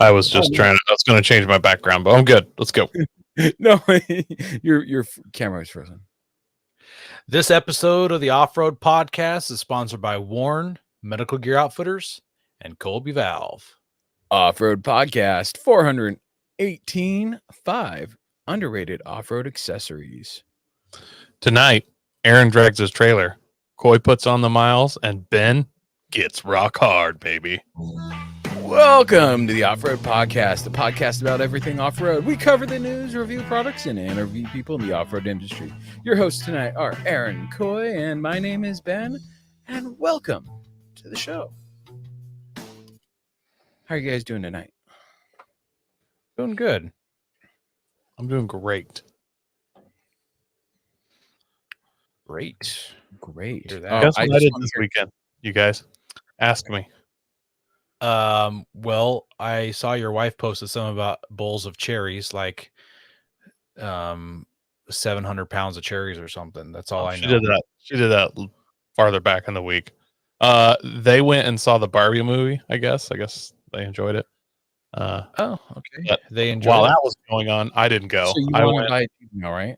I was just I was going to change my background, but I'm good. Let's go. No, your camera is frozen. This episode of the Off-Road Podcast is sponsored by Warn, Medical Gear Outfitters, and Colby Valve. Off-Road Podcast 418.5 underrated off-road accessories. Tonight, Aaron drags his trailer. Coy puts on the miles, and Ben gets rock hard, baby. Welcome to the Off-Road Podcast, the podcast about everything off-road. We cover the news, review products, and interview people in the off-road industry. Your hosts tonight are Aaron and Coy, and my name is Ben, and welcome to the show. How are you guys doing tonight? Doing good. I'm doing great. Great. Guess what I did this weekend, you guys? Ask me. Well, I saw your wife posted some about bowls of cherries, like 700 pounds of cherries or something. That's all I know. She did that farther back in the week. They went and saw the Barbie movie, I guess. They enjoyed it. Oh, okay. They enjoyed while it. That was going on, I didn't go. So you want to buy a Jeep now, right?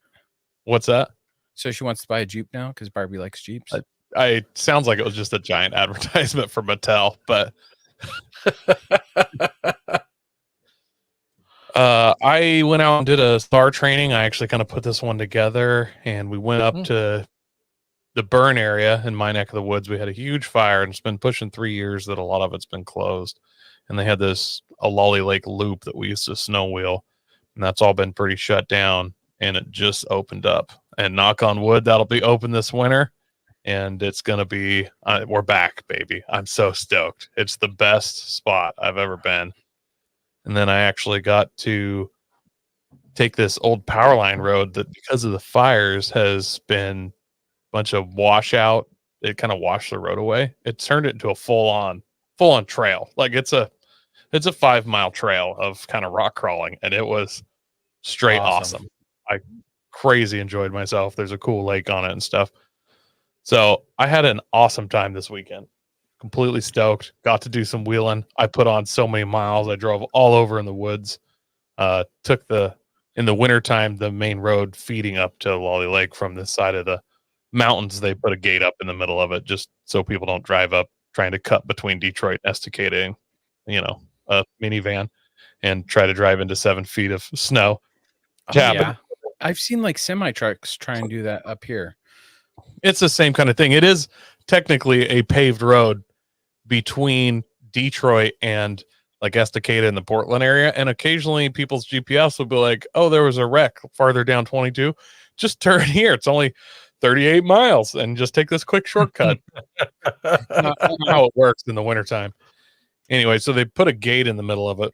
What's that? So she wants to buy a Jeep now because Barbie likes Jeeps? I sounds like it was just a giant advertisement for Mattel, but I went out and did a STAR training. I actually kind of put this one together, and we went up to the burn area in my neck of the woods. We had a huge fire, and it's been pushing 3 years that a lot of it's been closed. And they had a Lolly Lake loop that we used to snow wheel, and that's all been pretty shut down, and it just opened up. And knock on wood, that'll be open this winter. And it's going to be, we're back, baby. I'm so stoked. It's the best spot I've ever been. And then I actually got to take this old power line road that, because of the fires, has been a bunch of washout. It kind of washed the road away. It turned it into a full on trail. Like it's a 5 mile trail of kind of rock crawling. And it was straight awesome. I crazy enjoyed myself. There's a cool lake on it and stuff. So I had an awesome time this weekend. Completely stoked. Got to do some wheeling. I put on so many miles. I drove all over in the woods. In the wintertime, the main road feeding up to Lolly Lake from this side of the mountains, they put a gate up in the middle of it just so people don't drive up trying to cut between Detroit and Estacada, a minivan, and try to drive into 7 feet of snow. Yeah. I've seen like semi trucks try and do that up here. It's the same kind of thing. It is technically a paved road between Detroit and like Estacada in the Portland area. And occasionally people's GPS will be like, oh, there was a wreck farther down 22. Just turn here. It's only 38 miles and just take this quick shortcut. Not how it works in the wintertime. Anyway, so they put a gate in the middle of it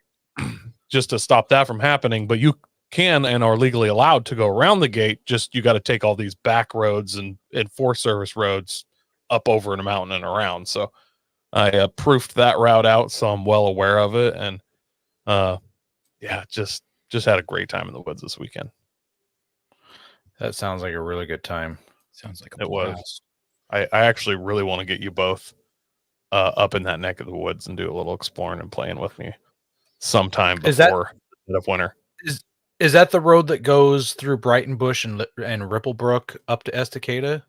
just to stop that from happening. But you can and are legally allowed to go around the gate. Just you got to take all these back roads and Forest Service roads up over a mountain and around. So I proofed that route out, so I'm well aware of it. And just had a great time in the woods this weekend. That sounds like a really good time. Sounds like it was. I actually really want to get you both up in that neck of the woods and do a little exploring and playing with me sometime before the end of winter. Is that the road that goes through Brighton Bush and Ripplebrook up to Estacada?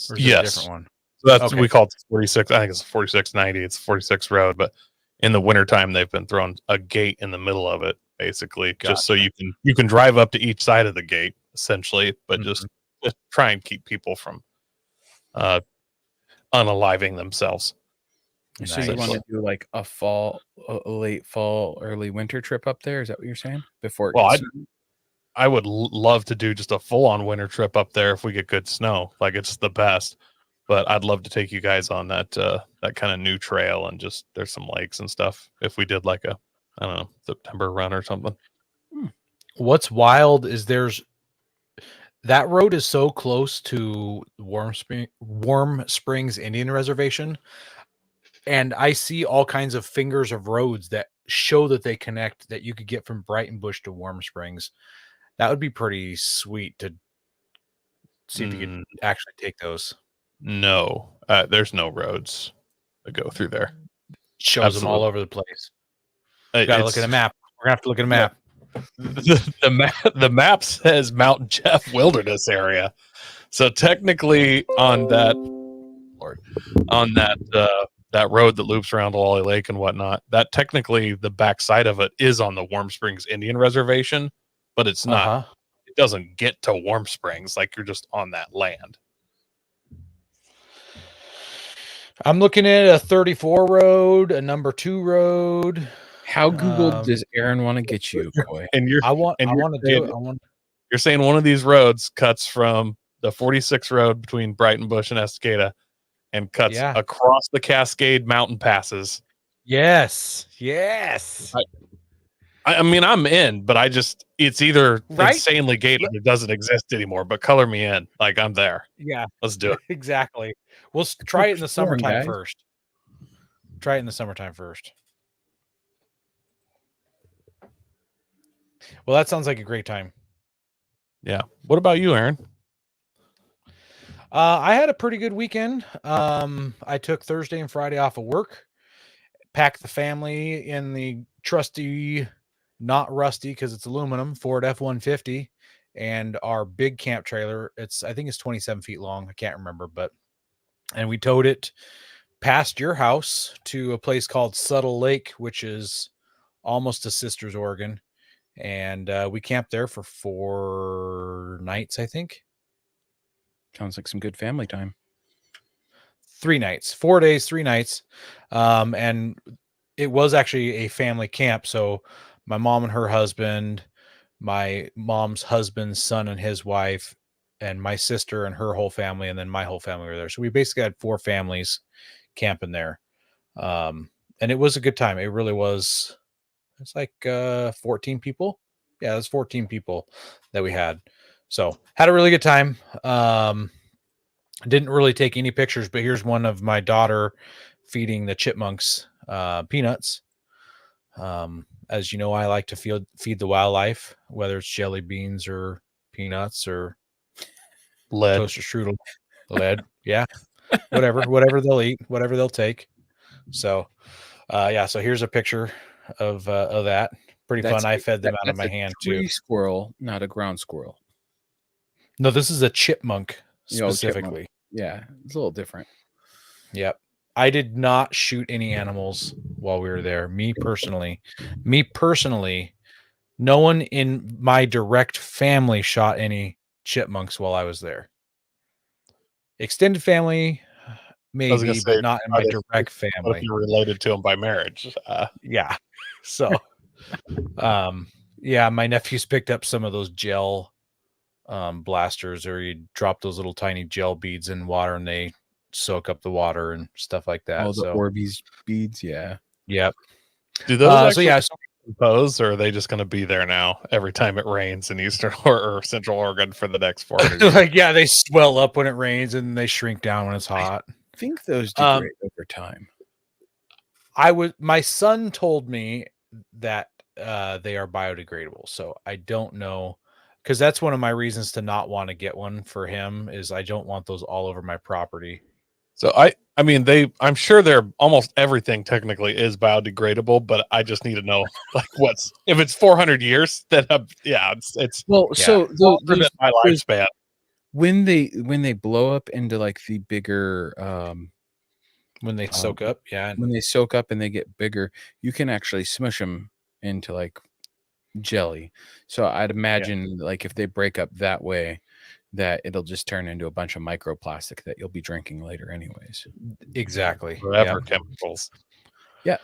Or is it a different one? So that's we call it 46. I think it's 4690. It's 46 road, but in the wintertime they've been throwing a gate in the middle of it, basically, just so you can drive up to each side of the gate, essentially, but just try and keep people from unaliving themselves. So you want to do like a late fall, early winter trip up there? Is that what you're saying? I would love to do just a full-on winter trip up there if we get good snow. Like it's the best. But I'd love to take you guys on that kind of new trail, and just there's some lakes and stuff. If we did like a September run or something. What's wild is that road is so close to Warm Springs Indian Reservation. And I see all kinds of fingers of roads that show that they connect, that you could get from Brighton Bush to Warm Springs. That would be pretty sweet to see if you could actually take those. No, there's no roads that go through there. Shows them all over the place. We gotta look at a map. We're gonna have to look at a map. The map says Mount Jeff Wilderness Area. So technically on that that road that loops around Wally Lake and whatnot, that technically the backside of it is on the Warm Springs Indian Reservation, but it's not. Uh-huh. It doesn't get to Warm Springs, like you're just on that land. I'm looking at a 34 road, a number 2 road. How Google does Aaron want to get you, Coy? And you're You're saying one of these roads cuts from the 46 road between Brighton Bush and Estacada and cuts across the Cascade Mountain passes. Yes. I mean, I'm in, but it's either insanely gated or it doesn't exist anymore, but color me in. Like, I'm there. Yeah. Let's do it. Exactly. We'll try it in the summertime first. Try it in the summertime first. Well, that sounds like a great time. Yeah. What about you, Aaron? I had a pretty good weekend. I took Thursday and Friday off of work, packed the family in the trusty, not rusty because it's aluminum, Ford F-150 and our big camp trailer. I think it's 27 feet long. I can't remember, and we towed it past your house to a place called Subtle Lake, which is almost to Sisters, Oregon. And we camped there for 4 nights, I think. Sounds like some good family time. 3 nights, 4 days, 3 nights. And it was actually a family camp. So my mom and her husband, my mom's husband's son and his wife, and my sister and her whole family, and then my whole family were there. So we basically had 4 families camping there. And it was a good time. It really was. It's like 14 people. Yeah, it was 14 people that we had. So had a really good time. Didn't really take any pictures, but here's one of my daughter feeding the chipmunks peanuts. As you know, I like to feed the wildlife, whether it's jelly beans or peanuts or lead, toaster strudel, lead. Yeah, whatever they'll eat, whatever they'll take. So, so here's a picture of that. Pretty fun. I fed them out of my hand too. Tree squirrel, not a ground squirrel. No, this is a chipmunk specifically. Chipmunk. Yeah, it's a little different. Yep. I did not shoot any animals while we were there. Me personally, no one in my direct family shot any chipmunks while I was there. Extended family, maybe, but not in my direct family. What if you're related to them by marriage? Yeah. So, my nephews picked up some of those gel blasters, or you drop those little tiny gel beads in water and they soak up the water and stuff like that. Oh, the Orbeez beads. Yeah. Yep. Do those compose, or are they just going to be there now every time it rains in Eastern or Central Oregon for the next 400 years? They swell up when it rains and they shrink down when it's hot. I think those degrade over time. My son told me that they are biodegradable, so I don't know, because that's one of my reasons to not want to get one for him, is I don't want those all over my property. So I mean, I'm sure they're almost everything technically is biodegradable, but I just need to know like if it's 400 years, then it's so those my lifespan. When they blow up into like the bigger when they soak up, when they soak up and they get bigger, you can actually smush them into like jelly. So I'd imagine like if they break up that way, that it'll just turn into a bunch of microplastic that you'll be drinking later anyways. Exactly. Forever chemicals. Yeah.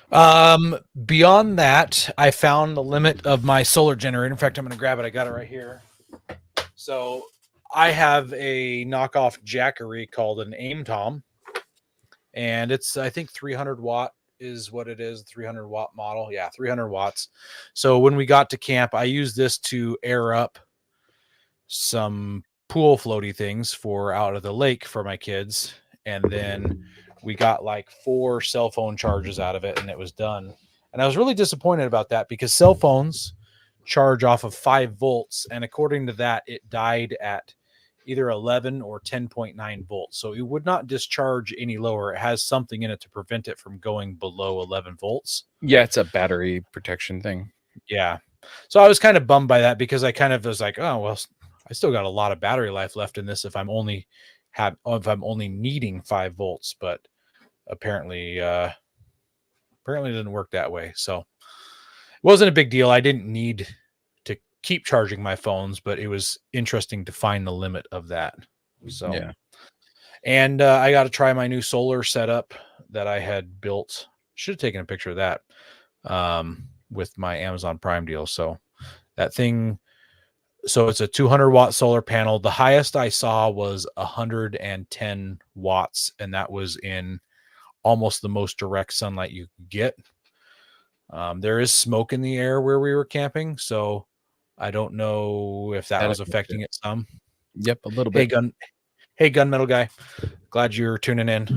Beyond that, I found the limit of my solar generator. In fact, I'm going to grab it. I got it right here. So I have a knockoff Jackery called an Aim Tom, and it's, I think 300 watt is what it is. 300 watt model. Yeah. 300 watts. So when we got to camp, I used this to air up some pool floaty things for out of the lake for my kids, and then we got like 4 cell phone charges out of it, and it was done. And I was really disappointed about that, because cell phones charge off of 5 volts, and according to that, it died at either 11 or 10.9 volts. So it would not discharge any lower. It has something in it to prevent it from going below 11 volts. Yeah, it's a battery protection thing. Yeah. So I was kind of bummed by that because I kind of was like, oh, well, I still got a lot of battery life left in this if I'm only needing 5 volts, but apparently it didn't work that way. So it wasn't a big deal. I didn't need to keep charging my phones, but it was interesting to find the limit of that. So yeah. And I got to try my new solar setup that I had built. Should have taken a picture of that with my Amazon Prime deal. So that thing, so it's a 200-watt solar panel. The highest I saw was 110 watts, and that was in almost the most direct sunlight you could get. There is smoke in the air where we were camping, so I don't know if that was affecting it some. Yep, a little bit. Hey, gunmetal guy. Glad you're tuning in.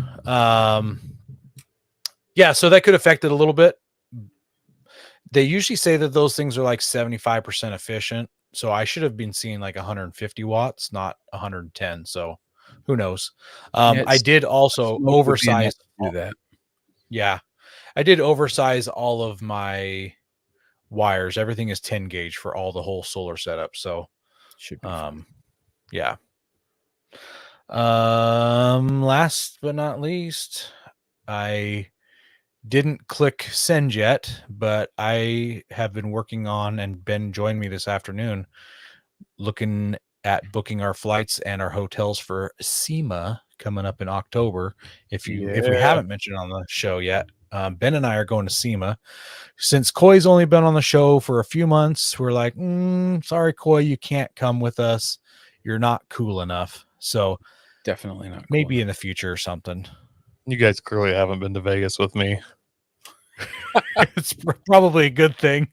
Yeah, so that could affect it a little bit. They usually say that those things are like 75% efficient. So I should have been seeing like 150 watts, not 110. So who knows? I did also oversize. Do that. Yeah, I did oversize all of my wires. Everything is 10 gauge for all the whole solar setup. So should be yeah. Last but not least, I didn't click send yet, but I have been working on, and Ben joined me this afternoon, looking at booking our flights and our hotels for SEMA coming up in October. If we haven't mentioned on the show yet, Ben and I are going to SEMA. Since Coy's only been on the show for a few months, we're like, sorry, Coy, you can't come with us. You're not cool enough. So definitely not. Maybe in the future or something. You guys clearly haven't been to Vegas with me. It's probably a good thing.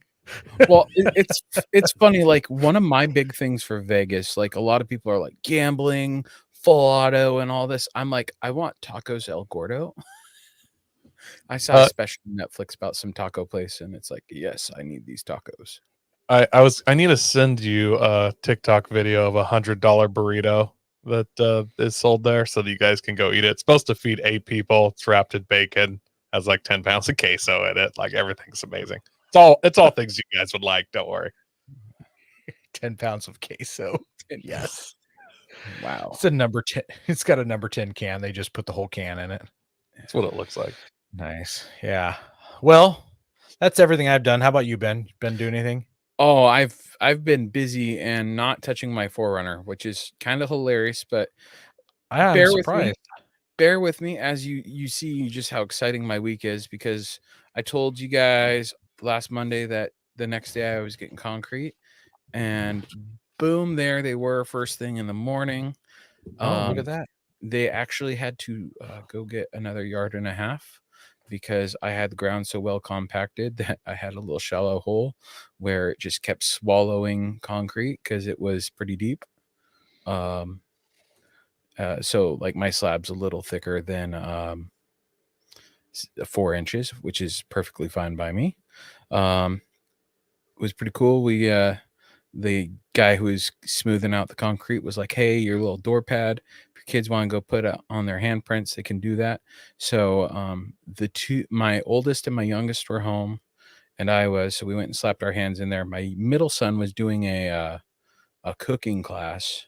Well, it's funny. Like one of my big things for Vegas, like a lot of people are like gambling, full auto, and all this. I'm like, I want tacos El Gordo. I saw a special on Netflix about some taco place, and it's like, yes, I need these tacos. I need to send you a TikTok video of $100 burrito that is sold there so that you guys can go eat it. It's supposed to feed 8 people. It's wrapped in bacon, has like 10 pounds of queso in it. Like everything's amazing. It's all things you guys would like. Don't worry. 10 pounds of queso. Yes. Wow. It's a number 10. It's got a number 10 can. They just put the whole can in it. That's what it looks like. Nice. Yeah. Well, that's everything I've done. How about you, Ben? Ben, do anything? Oh, I've been busy and not touching my Forerunner, which is kind of hilarious, but I'm surprised. Bear with me as you see just how exciting my week is, because I told you guys last Monday that the next day I was getting concrete, and boom, there they were first thing in the morning. Look at that. They actually had to go get another 1.5 yards because I had the ground so well compacted that I had a little shallow hole where it just kept swallowing concrete because it was pretty deep. So like my slab's a little thicker than 4 inches, which is perfectly fine by me. It was pretty cool. The guy who was smoothing out the concrete was like, hey, your little door pad, if your kids want to go put it on their handprints, they can do that. So my oldest and my youngest were home, and so we went and slapped our hands in there. My middle son was doing a cooking class.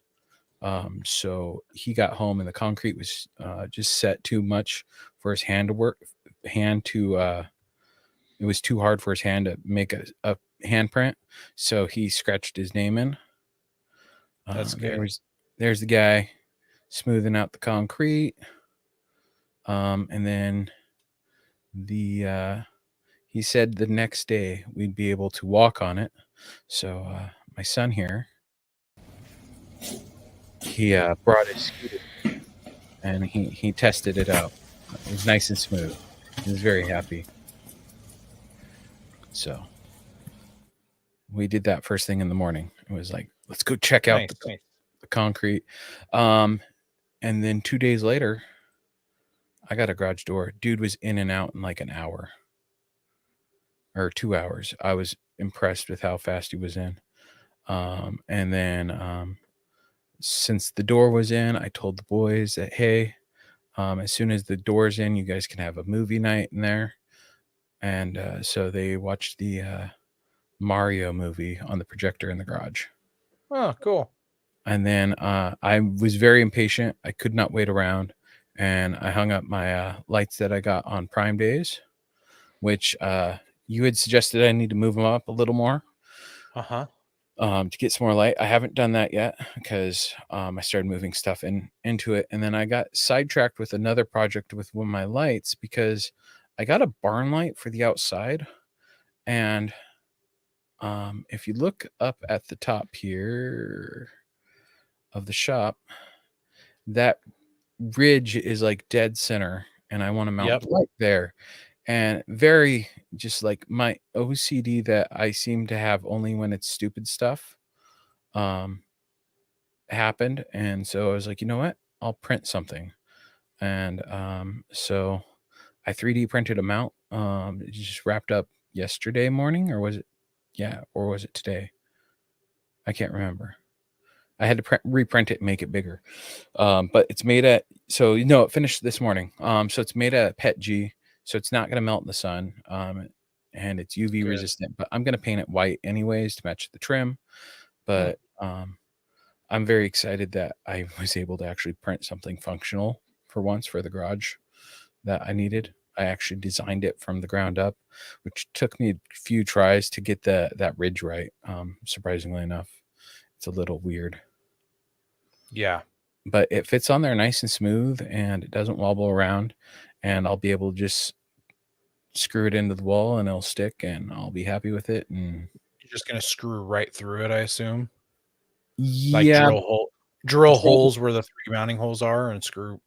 So he got home and the concrete was just set too much for his hand to work. It was too hard for his hand to make a handprint, so he scratched his name in. That's good. There's the guy smoothing out the concrete, and then he said the next day we'd be able to walk on it. So my son here, he brought his scooter and he tested it out. It was nice and smooth. He was very happy. So we did that first thing in the morning. It was like, let's go check out the concrete. And then 2 days later, I got a garage door. Dude was in and out in like an hour or 2 hours. I was impressed with how fast he was in. And then since the door was in, I told the boys that, hey, as soon as the door's in, you guys can have a movie night in there. And so they watched the Mario movie on the projector in the garage. Oh, cool. And then I was very impatient. I could not wait around. And I hung up my lights that I got on Prime Days, which you had suggested I need to move them up a little more Uh-huh. to get some more light. I haven't done that yet because I started moving stuff into it. And then I got sidetracked with another project with one of my lights because I got a barn light for the outside. And if you look up at the top here of the shop, that ridge is like dead center, and I want to mount the light there. And very just like my OCD that I seem to have only when it's stupid stuff happened. And so I was like, you know what? I'll print something. And so I 3D printed a mount. It just wrapped up yesterday morning, or was it? Yeah, or was it today? I can't remember. I had to reprint it and make it bigger. But it's made at, so it finished this morning. So it's made at PETG, so it's not going to melt in the sun. And it's UV resistant, but I'm going to paint it white anyways to match the trim. But I'm very excited that I was able to actually print something functional for once for the garage that I needed. I actually designed it from the ground up, which took me a few tries to get that ridge right. Surprisingly enough, it's a little weird. Yeah. But it fits on there nice and smooth, and it doesn't wobble around, and I'll be able to just screw it into the wall and it'll stick, and I'll be happy with it. And You're just going to screw right through it, I assume. Yeah. Like drill holes where the 3 mounting holes are and screw.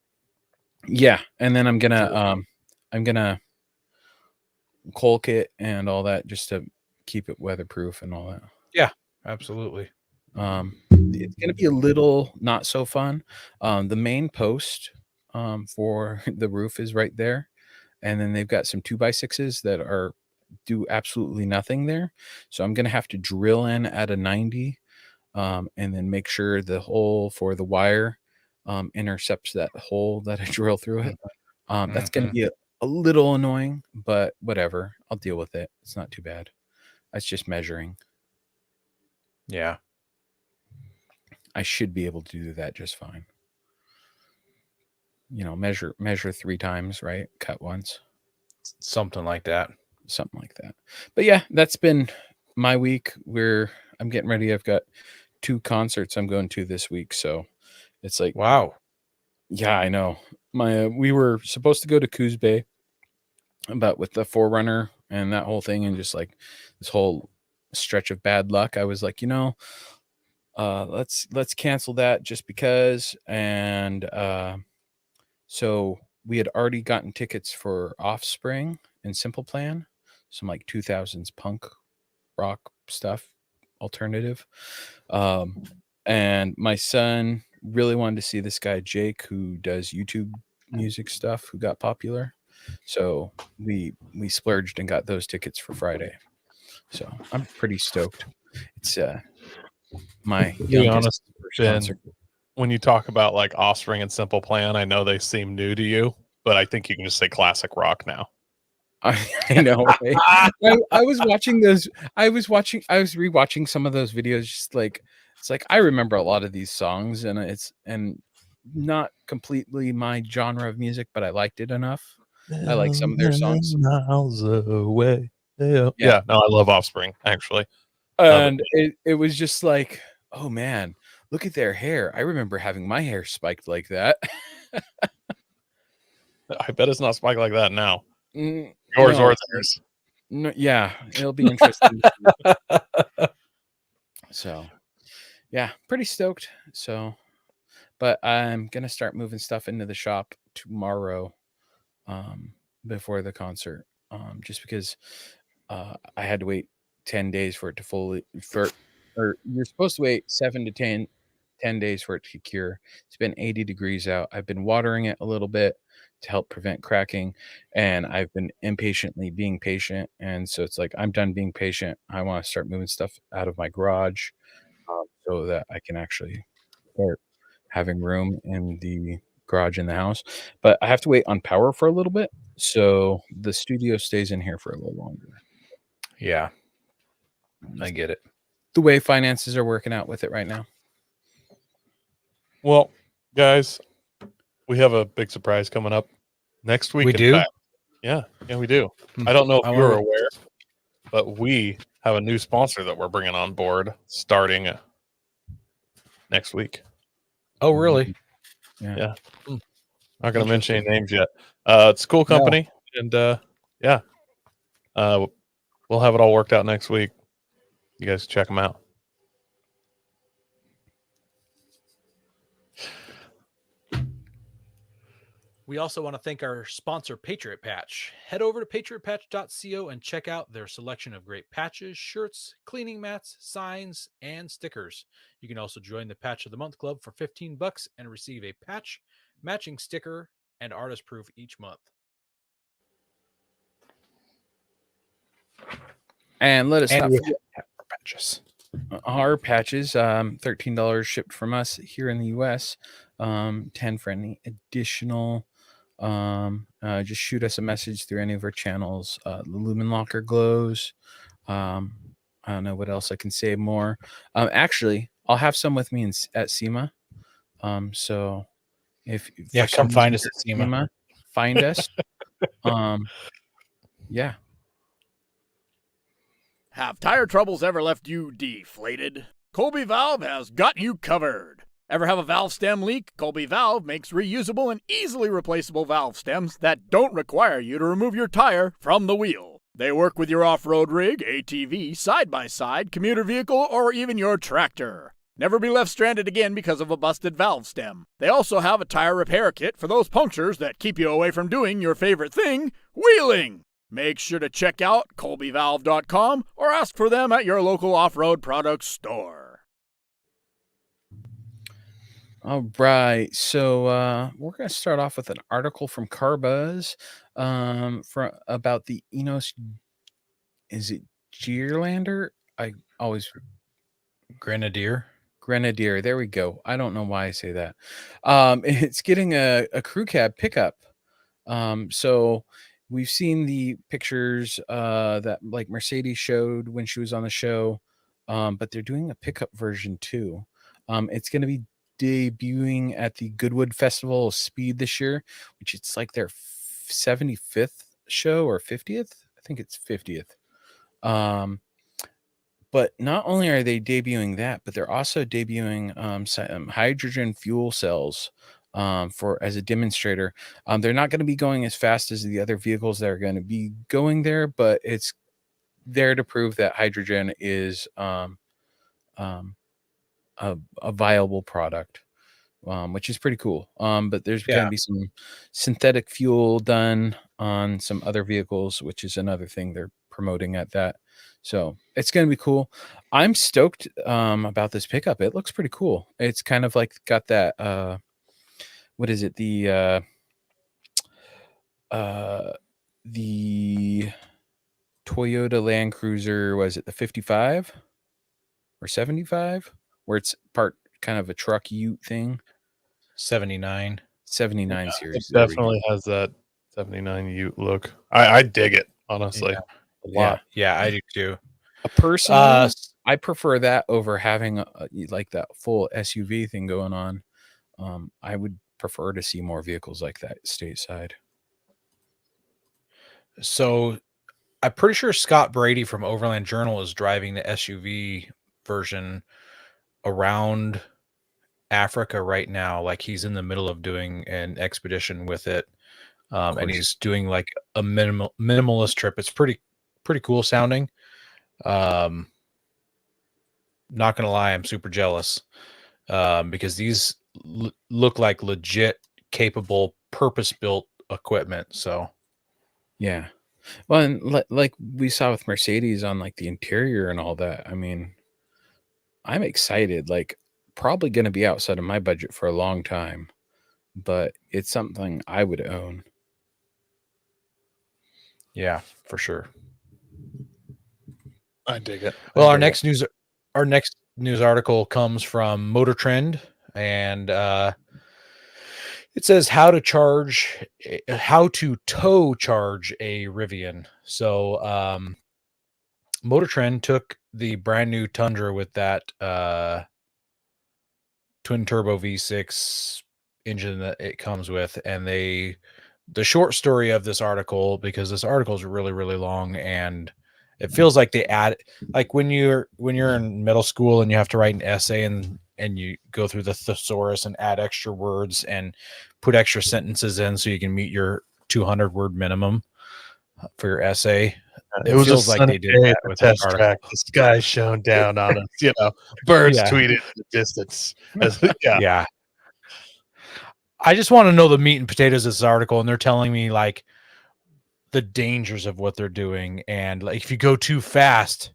Yeah. And then I'm gonna caulk it and all that just to keep it weatherproof and all that. Yeah, absolutely. It's going to be a little not so fun. The main post for the roof is right there, and then they've got some 2x6s that do absolutely nothing there. So I'm going to have to drill in at a 90 and then make sure the hole for the wire intercepts that hole that I drill through it. That's going to be a little annoying, but whatever. I'll deal with it. It's not too bad. That's just measuring. Yeah. I should be able to do that just fine. Measure 3 times, right? Cut once. Something like that. But yeah, that's been my week. I'm getting ready. I've got 2 concerts I'm going to this week, so it's like, wow. Yeah, I know. We were supposed to go to Coos Bay, but with the Forerunner and that whole thing, and just like this whole stretch of bad luck, I was like, let's cancel that just because. And so we had already gotten tickets for Offspring and Simple Plan, some like 2000s punk rock stuff, alternative. And my son really wanted to see this guy Jake, who does YouTube music stuff, who got popular. So we splurged and got those tickets for Friday. So I'm pretty stoked. It's my youngest concert. When you talk about like Offspring and Simple Plan, I know they seem new to you, but I think you can just say classic rock now. I know. Right? I was watching those. I was rewatching some of those videos. Just like, it's like I remember a lot of these songs, and not completely my genre of music, but I liked it enough. I like some of their songs. Miles away. Yeah, no, I love Offspring actually. And it was just like, oh man, look at their hair. I remember having my hair spiked like that. I bet it's not spiked like that now. Yours or theirs. No, yeah, it'll be interesting. So, yeah, pretty stoked. So, but I'm gonna start moving stuff into the shop tomorrow, before the concert, just because I had to wait 10 days for it to or you're supposed to wait 7 to 10 days for it to cure. It's been 80 degrees out. I've been watering it a little bit to help prevent cracking, and I've been impatiently being patient. And so it's like, I'm done being patient. I want to start moving stuff out of my garage so that I can actually start having room in the garage in the house. But I have to wait on power for a little bit, so the studio stays in here for a little longer. Yeah, I get it. The way finances are working out with it right now. Well, guys, we have a big surprise coming up next week. We in do? fact. Yeah, we do. I don't know if I you're wanna- aware, but we have a new sponsor that we're bringing on board starting next week. Oh, really? Yeah. Not going to mention any names yet. It's a cool company, and we'll have it all worked out next week. You guys check them out. We also want to thank our sponsor, Patriot Patch. Head over to patriotpatch.co and check out their selection of great patches, shirts, cleaning mats, signs, and stickers. You can also join the Patch of the Month Club for $15 and receive a patch, matching sticker, and artist proof each month. And let us And not we forget have patches. our patches, $13 shipped from us here in the US, 10 for any additional. Just shoot us a message through any of our channels. The Lumen Locker glows. I don't know what else I can say more. Actually, I'll have some with me at SEMA. So if for some come find reason us at you're SEMA. find us. Yeah. Have tire troubles ever left you deflated? Colby Valve has got you covered. Ever have a valve stem leak? Colby Valve makes reusable and easily replaceable valve stems that don't require you to remove your tire from the wheel. They work with your off-road rig, ATV, side-by-side, commuter vehicle, or even your tractor. Never be left stranded again because of a busted valve stem. They also have a tire repair kit for those punctures that keep you away from doing your favorite thing, wheeling. Make sure to check out colbyvalve.com or ask for them at your local off-road products store. All right, so we're going to start off with an article from Carbuzz about the Enos. Is it Gearlander? I always Grenadier. There we go. I don't know why I say that. It's getting a crew cab pickup. So we've seen the pictures that like Mercedes showed when she was on the show, but they're doing a pickup version too. It's going to be debuting at the Goodwood Festival of Speed this year, which it's like their 75th show or 50th. I think it's 50th. But not only are they debuting that, but they're also debuting some hydrogen fuel cells for as a demonstrator. They're not going to be going as fast as the other vehicles that are going to be going there, but it's there to prove that hydrogen is a viable product, which is pretty cool. But there's going to be some synthetic fuel done on some other vehicles, which is another thing they're promoting at that. So it's going to be cool. I'm stoked about this pickup. It looks pretty cool. It's kind of like got that what is it, the Toyota Land Cruiser, was it the 55 or 75, where it's part kind of a truck ute thing? 79 series. It definitely has that 79 Ute look. I dig it, honestly. A lot. Yeah, I do too. Personally, I prefer that over having like that full SUV thing going on. I would prefer to see more vehicles like that stateside. So I'm pretty sure Scott Brady from Overland Journal is driving the SUV version around Africa right now. Like he's in the middle of doing an expedition with it. And he's doing like a minimalist trip. It's pretty cool sounding. Not gonna lie, I'm super jealous because these look like legit capable purpose-built equipment. So yeah, well, and like we saw with Mercedes on like the interior and all that, I mean, I'm excited. Like probably going to be outside of my budget for a long time, but it's something I would own. Yeah, for sure. I dig it. Well, our next news article comes from Motor Trend. and it says how to tow charge a Rivian. So Motor Trend took the brand new Tundra with that twin turbo V6 engine that it comes with, and the short story of this article, because this article is really, really long, and it feels like they add, like when you're in middle school and you have to write an essay and you go through the thesaurus and add extra words and put extra sentences in so you can meet your 200 word minimum for your essay. It was feels a like sunny they did day that at the with that test article. track. The sky shone down on us. Birds Yeah. tweeted in the distance. Yeah. I just want to know the meat and potatoes of this article, and they're telling me like the dangers of what they're doing, and like if you go too fast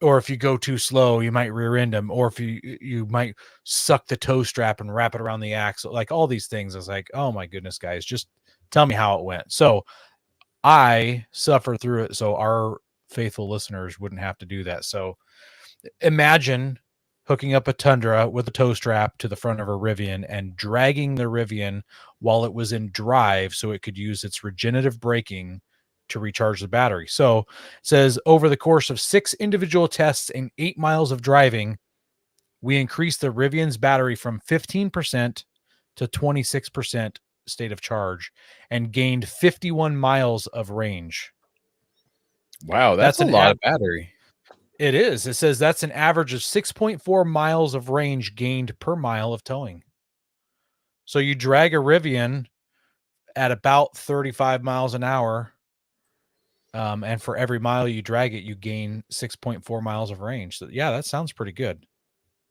or if you go too slow, you might rear end them, or if you might suck the tow strap and wrap it around the axle, like all these things. I was like, oh my goodness, guys, just tell me how it went. So I suffered through it so our faithful listeners wouldn't have to do that. So imagine hooking up a Tundra with a tow strap to the front of a Rivian and dragging the Rivian while it was in drive so it could use its regenerative braking to recharge the battery. So it says over the course of 6 individual tests and 8 miles of driving, we increased the Rivian's battery from 15% to 26% state of charge and gained 51 miles of range. Wow, that's a lot of battery. It is. It says that's an average of 6.4 miles of range gained per mile of towing. So you drag a Rivian at about 35 miles an hour. And for every mile you drag it, you gain 6.4 miles of range. So yeah, that sounds pretty good.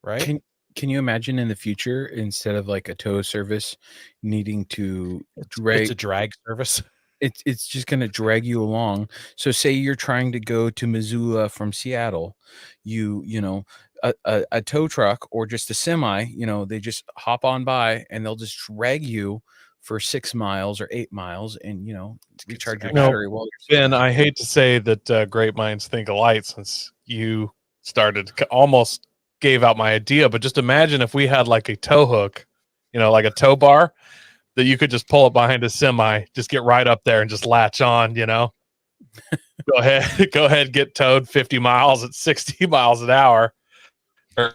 Right? Can you imagine in the future, instead of like a tow service needing to drag, it's a drag service. It's just going to drag you along. So say you're trying to go to Missoula from Seattle, a tow truck or just a semi, they just hop on by and they'll just drag you for 6 miles or 8 miles and, recharge your battery. While you're Ben, I hate to say that great minds think alike, since you started almost gave out my idea, but just imagine if we had like a tow hook, like a tow bar that you could just pull it behind a semi, just get right up there and just latch on, go ahead, get towed 50 miles at 60 miles an hour, or,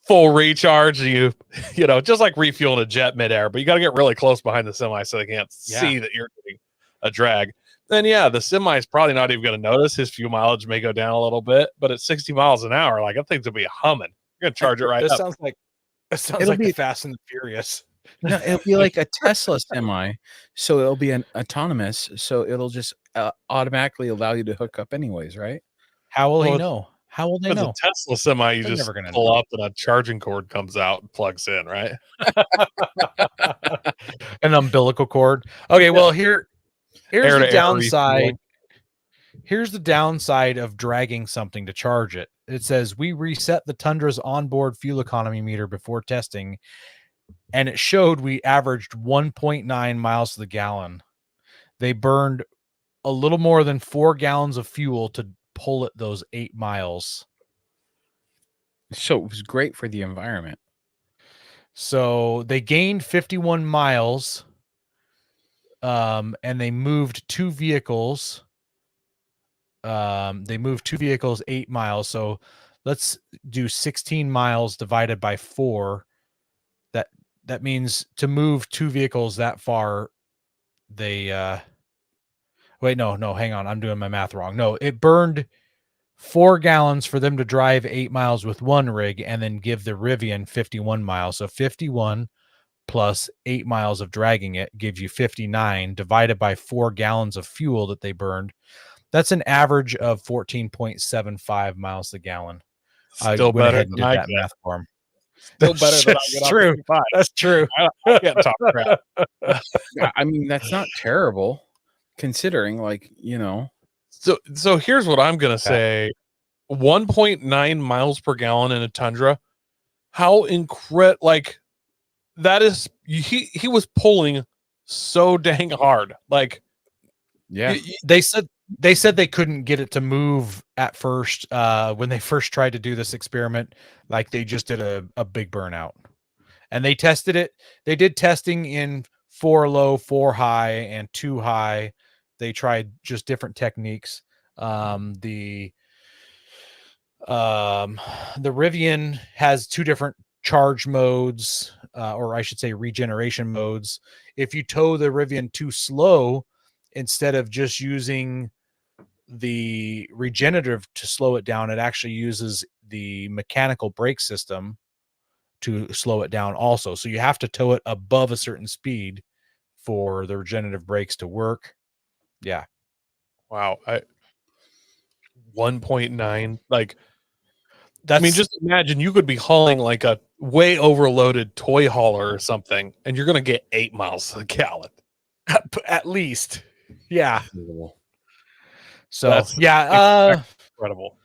full recharge, just like refueling a jet midair, but you got to get really close behind the semi so they can't see that you're getting a drag. Then the semi is probably not even going to notice. His fuel mileage may go down a little bit, but at 60 miles an hour, like that thing's gonna be humming. You're gonna charge it right up. Sounds like the Fast and the Furious. No, it'll be like a Tesla semi, so it'll be an autonomous, so it'll just automatically allow you to hook up anyways, right? How will he know? How will they know? A Tesla semi, you They're just never gonna pull know. up and a charging cord comes out and plugs in, right? An umbilical cord. Okay, well here's Air the to air downside. refueling. Here's the downside of dragging something to charge it. It says we reset the Tundra's onboard fuel economy meter before testing, and it showed we averaged 1.9 miles to the gallon. They burned a little more than 4 gallons of fuel to pull it those 8 miles. So it was great for the environment. So they gained 51 miles, and they moved 2 vehicles. They moved 2 vehicles 8 miles. So let's do 16 miles divided by 4. That means to move 2 vehicles that far, they wait, no, hang on. I'm doing my math wrong. No, it burned 4 gallons for them to drive 8 miles with one rig and then give the Rivian 51 miles. So 51 plus 8 miles of dragging it gives you 59 divided by 4 gallons of fuel that they burned. That's an average of 14.75 miles a gallon. Still went better ahead and than did I that get. math for him. Still better than I That's get off true. 55. That's true. I can't talk crap. Yeah, I mean, that's not terrible considering, So here's what I'm gonna say: 1.9 miles per gallon in a Tundra. How incredible! Like that is he was pulling so dang hard. Like yeah, They said they said they couldn't get it to move at first when they first tried to do this experiment. Like they just did a big burnout, and they tested it. They did testing in 4 low, 4 high, and 2 high. They tried just different techniques. The Rivian has 2 different charge modes, or I should say regeneration modes. If you tow the Rivian too slow, instead of just using the regenerative to slow it down, it actually uses the mechanical brake system to slow it down also. So you have to tow it above a certain speed for the regenerative brakes to work. Yeah. Wow. 1.9, like, That's, I mean, just imagine you could be hauling like a way overloaded toy hauler or something, and you're going to get 8 miles a gallon. at least. Yeah. So That's yeah, incredible.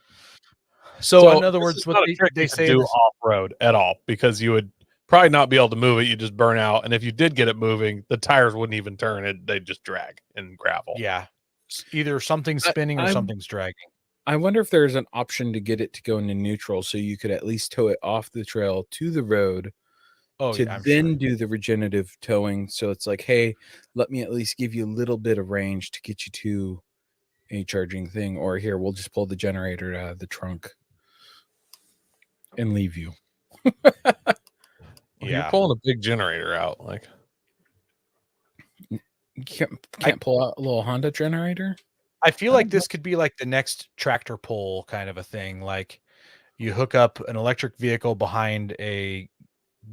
so in other this words, is what not a trick they you could say do this- off road at all, because you would probably not be able to move it. You just burn out, and if you did get it moving, the tires wouldn't even turn. They'd just drag in gravel. yeah, either something's spinning or I'm- something's dragging. I wonder if there's an option to get it to go into neutral, so you could at least tow it off the trail to the road Oh, to yeah, I'm then sure. do the regenerative towing. So it's like, hey, let me at least give you a little bit of range to get you to a charging thing, or here we'll just pull the generator out of the trunk and leave you. Well, Yeah. You're pulling a big generator out. Like, You can't pull out a little Honda generator. I feel like this could be like the next tractor pull kind of a thing. Like you hook up an electric vehicle behind a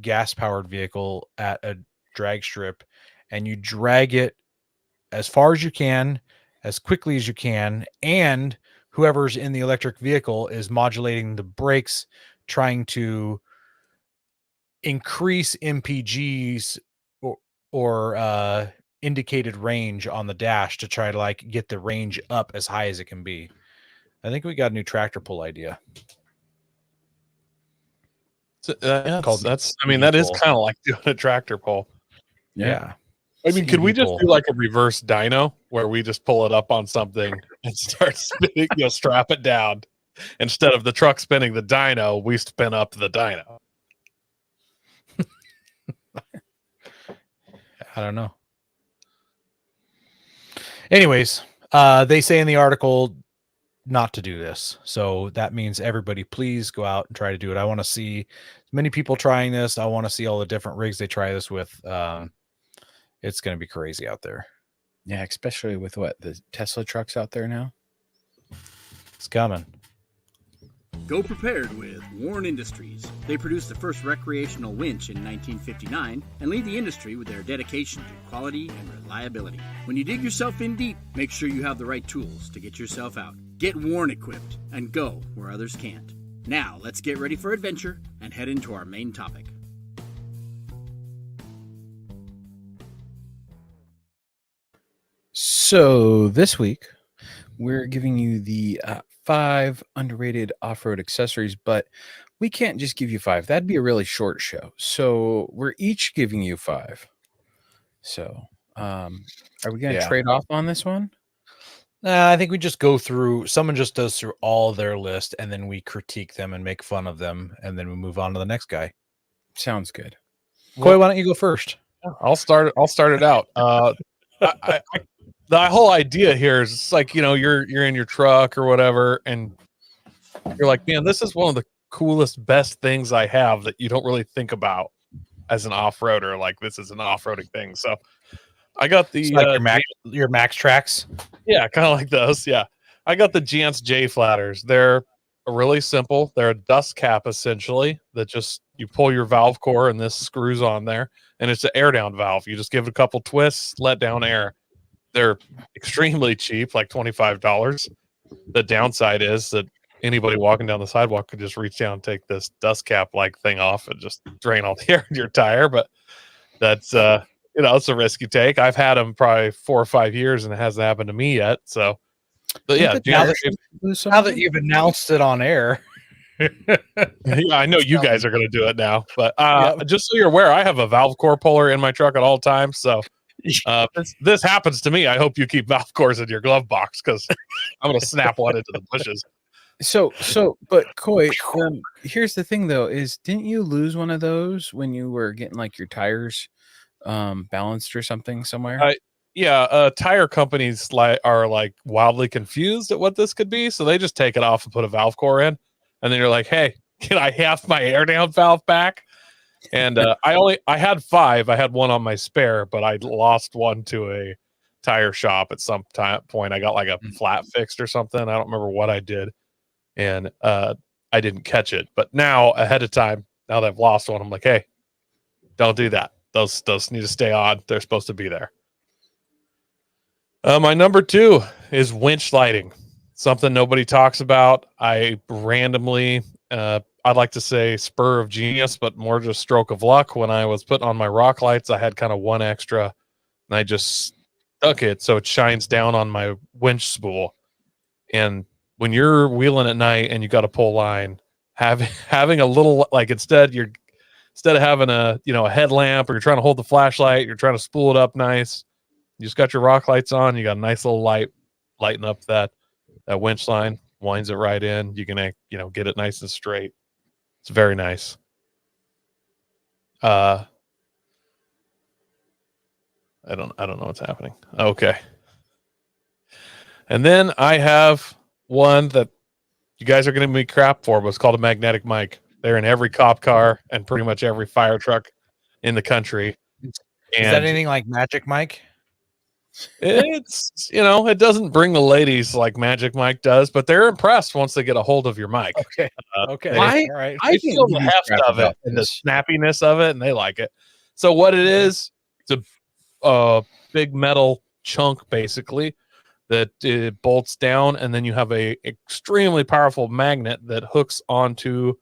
gas powered vehicle at a drag strip, and you drag it as far as you can, as quickly as you can, and whoever's in the electric vehicle is modulating the brakes, trying to increase MPGs or indicated range on the dash to try to like get the range up as high as it can be. I think we got a new tractor pull idea. Called that's I mean, that is pull. kind of like doing a tractor pull. Yeah. I mean, could we CV just pull. do like a reverse dyno where we just pull it up on something and start spinning, strap it down? Instead of the truck spinning the dyno, we spin up the dyno. I don't know. Anyways, they say in the article not to do this. So that means everybody please go out and try to do it. I want to see as many people trying this. I want to see all the different rigs they try this with. It's going to be crazy out there. Yeah, especially with what the Tesla trucks out there now. It's coming. Go prepared with Warren Industries. They produced the first recreational winch in 1959 and lead the industry with their dedication to quality and reliability. When you dig yourself in deep, make sure you have the right tools to get yourself out. Get Warren equipped and go where others can't. Now, let's get ready for adventure and head into our main topic. So this week, we're giving you the 5 underrated off-road accessories, but we can't just give you 5. That'd be a really short show. So we're each giving you 5. So are we going to Yeah. trade off on this one? I think we just go through, someone just does through all their list, and then we critique them and make fun of them, and then we move on to the next guy. Sounds good. Coy, why don't you go first? I'll start it out. The whole idea here is it's like, you're in your truck or whatever, and you're like, man, this is one of the coolest, best things I have that you don't really think about as an off-roader. Like, this is an off-roading thing. So I got the It's like your Max Tracks. yeah, kind of like those. Yeah, I got the Jance J flatters. They're really simple. They're a dust cap essentially that just you pull your valve core and this screws on there, and it's an air down valve. You just give it a couple twists, let down air. They're extremely cheap, like $25. The downside is that anybody walking down the sidewalk could just reach down and take this dust cap like thing off and just drain all the air in your tire. But that's it's a risk you take. I've had them probably 4 or 5 years and it hasn't happened to me yet. So, but yeah, Now that you've announced it on air, yeah, I know you guys are going to do it now. But just so you're aware, I have a valve core puller in my truck at all times. So This happens to me. I hope you keep valve cores in your glove box because I'm going to snap one into the bushes. But Coy, here's the thing though: is didn't you lose one of those when you were getting like your tires balanced or something somewhere? Tire companies are like wildly confused at what this could be, so they just take it off and put a valve core in, and then you're like, "Hey, can I have my air down valve back?" And I had 5. I had one on my spare, but I lost one to a tire shop at some point. I got like a flat fixed or something. I don't remember what I did, and I didn't catch it. But now ahead of time, now that I've lost one, I'm like, "Hey, don't do that. Those need to stay on. They're supposed to be there." My number 2 is winch lighting. Something nobody talks about. I randomly, I'd like to say spur of genius, but more just stroke of luck. When I was putting on my rock lights, I had kind of one extra, and I just stuck it so it shines down on my winch spool. And when you're wheeling at night and you got to pull line, having a little, like, instead of having a headlamp, or you're trying to hold the flashlight, you're trying to spool it up nice. You just got your rock lights on. You got a nice little light lighting up that winch line, winds it right in. You can get it nice and straight. It's very nice. I don't know what's happening. Okay. And then I have one that you guys are going to be crap for, but it's called a magnetic mic. They're in every cop car and pretty much every fire truck in the country. Is that anything like Magic Mike? It's it doesn't bring the ladies like Magic Mike does, but they're impressed once they get a hold of your mic. Okay. Okay. All right. I feel the heft of it and the snappiness of it, and they like it. So what it is, it's a big metal chunk basically that it bolts down, and then you have a extremely powerful magnet that hooks onto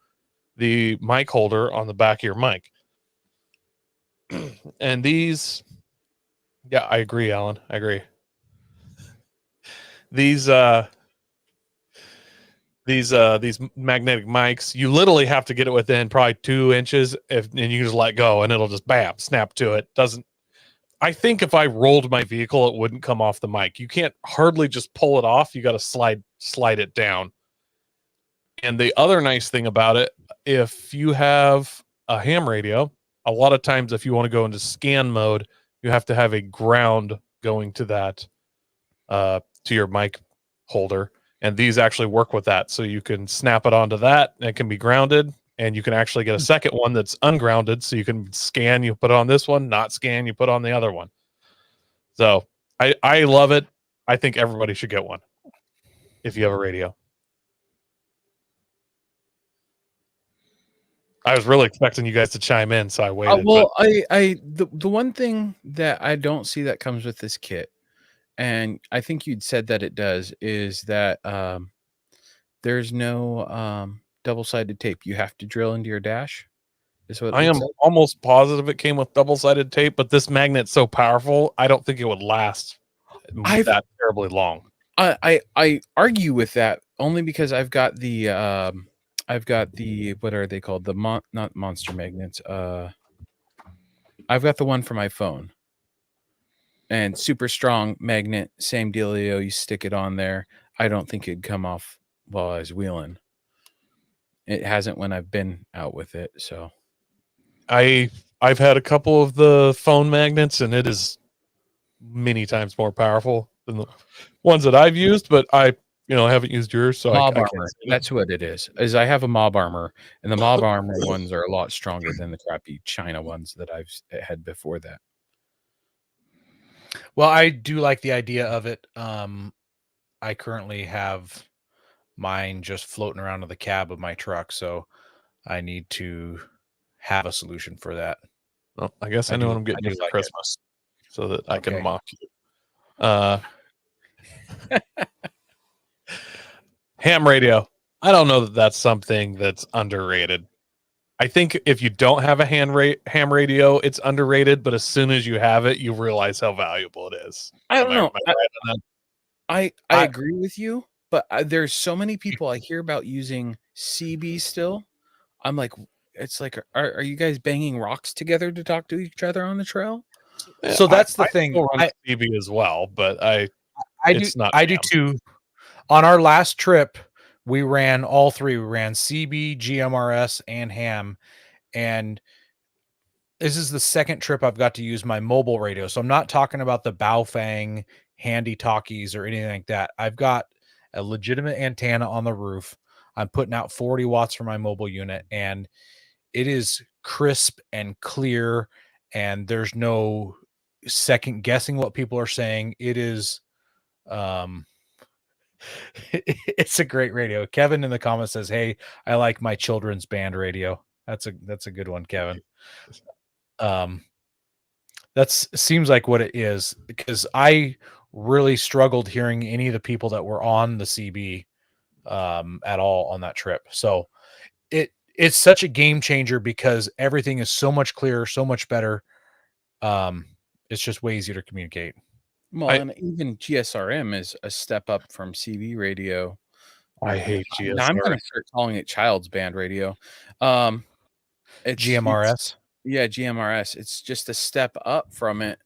the mic holder on the back of your mic. And these, yeah, I agree, Alan. I agree. These magnetic mics, you literally have to get it within probably 2 inches, and you just let go, and it'll just bam, snap to it. I think if I rolled my vehicle, it wouldn't come off the mic. You can't hardly just pull it off. You got to slide it down. And the other nice thing about it, if you have a ham radio, a lot of times if you want to go into scan mode, you have to have a ground going to that, to your mic holder. And these actually work with that. So you can snap it onto that, and it can be grounded. And you can actually get a second one that's ungrounded. So you can scan, you put it on this one, not scan, you put on the other one. So I love it. I think everybody should get one if you have a radio. I was really expecting you guys to chime in, so I waited. The one thing that I don't see that comes with this kit, and I think you'd said that it does, is that there's no double-sided tape. You have to drill into your dash. Is what I am almost positive it came with double-sided tape, but this magnet's so powerful, I don't think it would last that terribly long. I argue with that only because I've got the what are they called? Not monster magnets. I've got the one for my phone. And super strong magnet, same dealio. You stick it on there. I don't think it'd come off while I was wheeling. It hasn't when I've been out with it. So I've had a couple of the phone magnets, and it is many times more powerful than the ones that I've used, but I haven't used yours. So Mob Armor. That's what it is. I have a Mob Armor, and the Mob Armor ones are a lot stronger than the crappy China ones that I've had before that. Well, I do like the idea of it. I currently have mine just floating around in the cab of my truck, so I need to have a solution for that. Well, I guess I know what I'm getting you for Christmas, so that I can mock you. Ham radio. I don't know that that's something that's underrated. I think if you don't have a ham radio, it's underrated. But as soon as you have it, you realize how valuable it is. I don't know. I agree with you, but there's so many people I hear about using CB still. I'm like, it's like, are you guys banging rocks together to talk to each other on the trail? So that's the I thing. still run CB as well, but I do. it's not I do ham. too. On our last trip, we ran all three. We ran CB, GMRS, and ham. And this is the second trip I've got to use my mobile radio. So I'm not talking about the Baofeng handy talkies or anything like that. I've got a legitimate antenna on the roof. I'm putting out 40 watts for my mobile unit, and it is crisp and clear, and there's no second guessing what people are saying. It is it's a great radio. Kevin in the comments says, "Hey, I like my children's band radio." That's a good one, Kevin. That's seems like what it is, because I really struggled hearing any of the people that were on the CB at all on that trip. So it's such a game changer because everything is so much clearer, so much better. It's just way easier to communicate. Well, and even GSRM is a step up from CB radio. I hate GSRM. Now I'm going to start calling it child's band radio. It's GMRS. Yeah, GMRS. It's just a step up from it.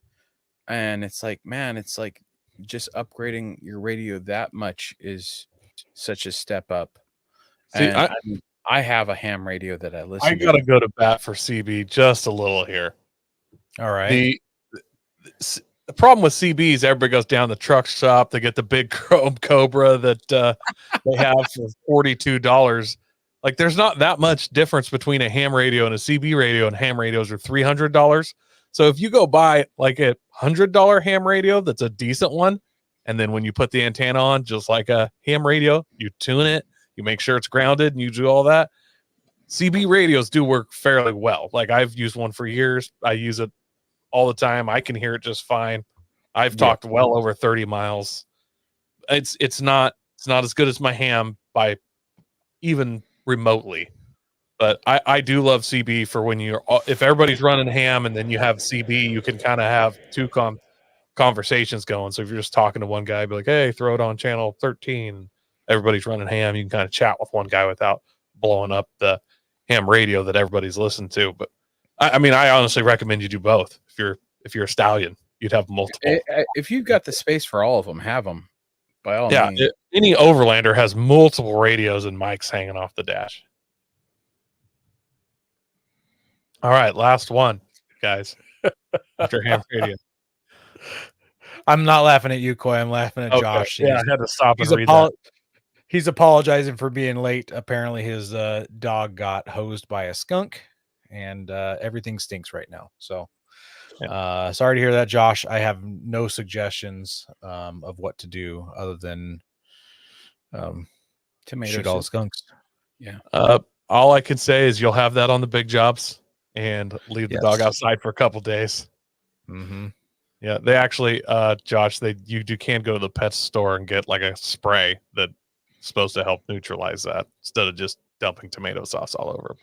And it's like, man, it's like just upgrading your radio that much is such a step up. See, and I have a ham radio that I listen to. I got to go to bat for CB just a little here. All right. The problem with CB is everybody goes down the truck shop. They get the big chrome Cobra that they have for $42. Like, there's not that much difference between a ham radio and a CB radio, and ham radios are $300. So if you go buy like a $100 ham radio that's a decent one, and then when you put the antenna on, just like a ham radio, you tune it, you make sure it's grounded, and you do all that. CB radios do work fairly well. Like, I've used one for years. I use it all the time. I can hear it just fine. I've talked well over 30 miles. It's not as good as my ham by even remotely, but I do love CB for when if everybody's running ham and then you have CB, you can kind of have two conversations going. So if you're just talking to one guy, be like, hey, throw it on channel 13. Everybody's running ham. You can kind of chat with one guy without blowing up the ham radio that everybody's listening to. But I mean, I honestly recommend you do both. If you're a stallion, you'd have multiple. If you've got the space for all of them, have them. By all means. Any overlander has multiple radios and mics hanging off the dash. All right, last one, guys. After ham radio, I'm not laughing at you, Coy. I'm laughing at Josh. Yeah, I had to stop and read that. He's apologizing for being late. Apparently, his dog got hosed by a skunk, and everything stinks right now. So, sorry to hear that, Josh. I have no suggestions of what to do other than shoot all the skunks. Yeah. All I can say is you'll have that on the big jobs and leave the dog outside for a couple days. Mm-hmm. Yeah, they actually, Josh, you can go to the pet store and get like a spray that's supposed to help neutralize that instead of just dumping tomato sauce all over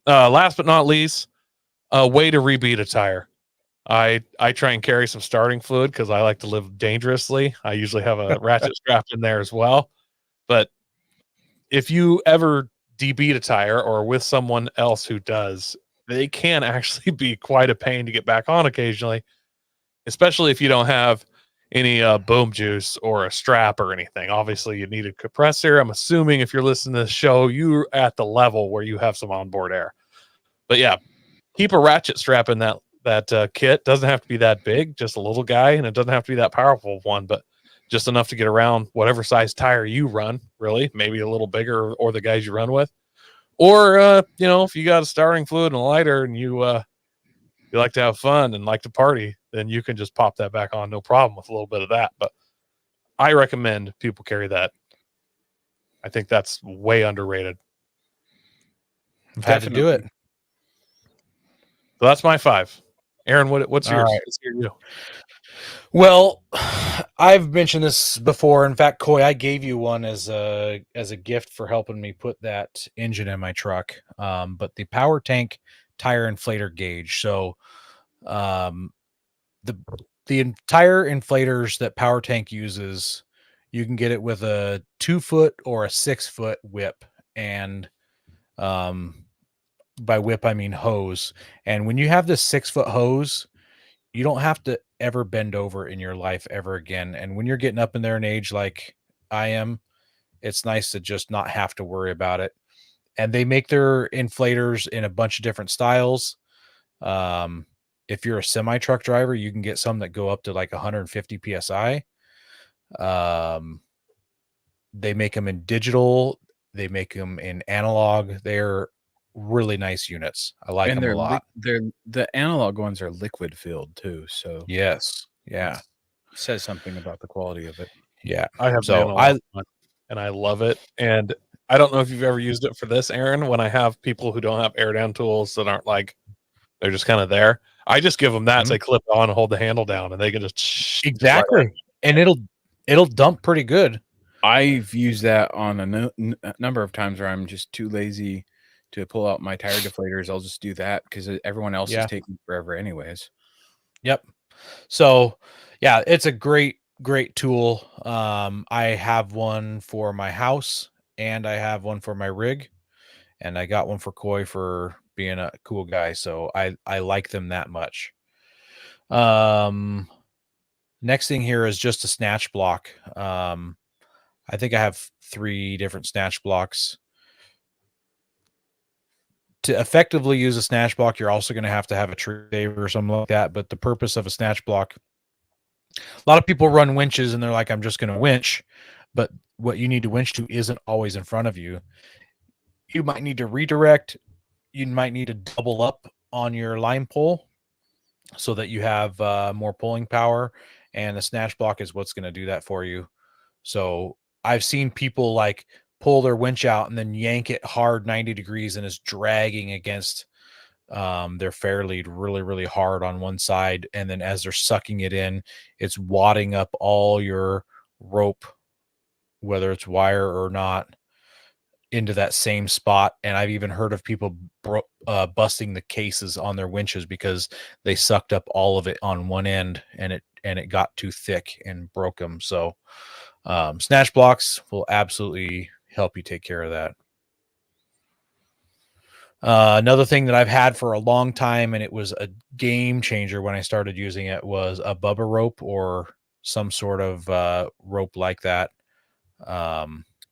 them. Last but not least, a way to rebeat a tire. I try and carry some starting fluid because I like to live dangerously. I usually have a ratchet strap in there as well. But if you ever debeat a tire or with someone else who does, they can actually be quite a pain to get back on occasionally, especially if you don't have any boom juice or a strap or anything. Obviously, you need a compressor. I'm assuming if you're listening to this show, you're at the level where you have some onboard air. But yeah, keep a ratchet strap in that kit. Doesn't have to be that big, just a little guy, and it doesn't have to be that powerful one, but just enough to get around whatever size tire you run, really, maybe a little bigger or the guys you run with. Or, if you got a starting fluid and a lighter and you like to have fun and like to party, then you can just pop that back on, no problem with a little bit of that. But I recommend people carry that. I think that's way underrated. I've had to do it. So that's my 5. Aaron, what's yours? Right. Let's hear you. Well, I've mentioned this before. In fact, Coy, I gave you one as a gift for helping me put that engine in my truck. But the Power Tank tire inflator gauge. So, the entire inflators that Power Tank uses, you can get it with a 2-foot or a 6-foot whip, and by whip I mean hose. And when you have this 6-foot hose, you don't have to ever bend over in your life ever again. And when you're getting up in there in age like I am, it's nice to just not have to worry about it. And they make their inflators in a bunch of different styles. If you're a semi truck driver, you can get some that go up to like 150 psi. They make them in digital. They make them in analog. They're really nice units. I like them a lot. The analog ones are liquid filled too, so Yes. Yeah. says something about the quality of it. Yeah. I have So and I love it. And I don't know if you've ever used it for this, Aaron. When I have people who don't have air down tools that aren't like, they're just kind of there, I just give them that. They clip on and hold the handle down, and they can just exactly. And it'll dump pretty good. I've used that on a number of times where I'm just too lazy to pull out my tire deflators. I'll just do that because everyone else is taking forever anyways. Yep. So yeah, it's a great tool. I have one for my house and I have one for my rig, and I got one for Coy for being a cool guy. So I like them that much. Next thing here is just a snatch block. I think I have 3 different snatch blocks. To effectively use a snatch block, you're also going to have a tree saver or something like that. But the purpose of a snatch block, a lot of people run winches and they're like, I'm just going to winch. But what you need to winch to isn't always in front of you. You might need to redirect. You might need to double up on your line pull so that you have more pulling power. And the snatch block is what's going to do that for you. So I've seen people like pull their winch out and then yank it hard 90 degrees and is dragging against their fair lead really, really hard on one side. And then as they're sucking it in, it's wadding up all your rope, whether it's wire or not, into that same spot. And I've even heard of people busting the cases on their winches because they sucked up all of it on one end and it got too thick and broke them. So snatch blocks will absolutely help you take care of that. Another thing that I've had for a long time, and it was a game changer when I started using it, was a Bubba rope or some sort of rope like that.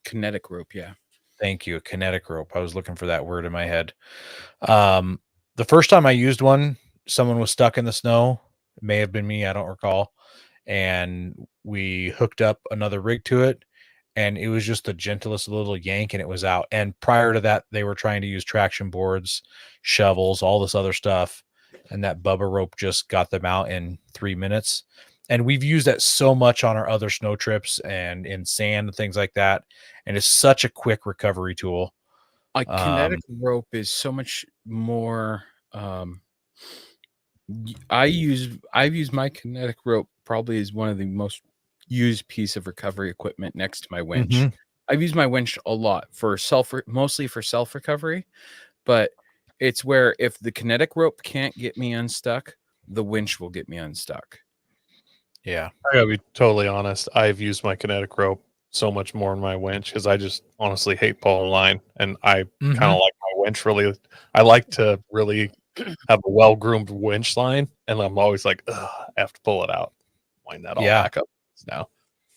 Kinetic rope, yeah. Thank you. A kinetic rope. I was looking for that word in my head. The first time I used one, someone was stuck in the snow. It may have been me. I don't recall. And we hooked up another rig to it, and it was just the gentlest little yank and it was out. And prior to that, they were trying to use traction boards, shovels, all this other stuff. And that Bubba rope just got them out in 3 minutes. And we've used that so much on our other snow trips and in sand and things like that. And it's such a quick recovery tool. A kinetic rope is so much more. I've used my kinetic rope probably as one of the most used piece of recovery equipment next to my winch. Mm-hmm. I've used my winch a lot mostly for self recovery, but it's where if the kinetic rope can't get me unstuck, the winch will get me unstuck. Yeah. I gotta be totally honest. I've used my kinetic rope so much more in my winch because I just honestly hate pulling line, and I kind of like my winch really. I like to really have a well-groomed winch line, and I'm always like, ugh, I have to pull it out, wind that all back up now.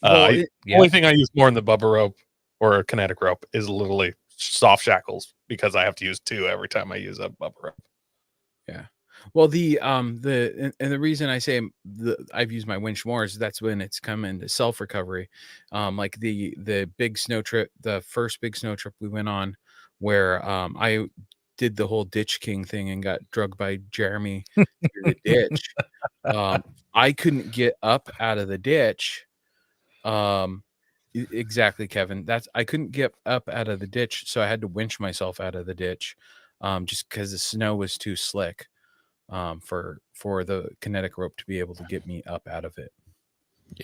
The only thing I use more in the Bubba rope or a kinetic rope is literally soft shackles because I have to use 2 every time I use a Bubba rope. Yeah. Well, the reason I say I've used my winch more is that's when it's come into self recovery. Like the big snow trip, the first big snow trip we went on, where I did the whole Ditch King thing and got drugged by Jeremy through the ditch. I couldn't get up out of the ditch. Exactly, Kevin. I couldn't get up out of the ditch, so I had to winch myself out of the ditch, just because the snow was too slick. For the kinetic rope to be able to get me up out of it.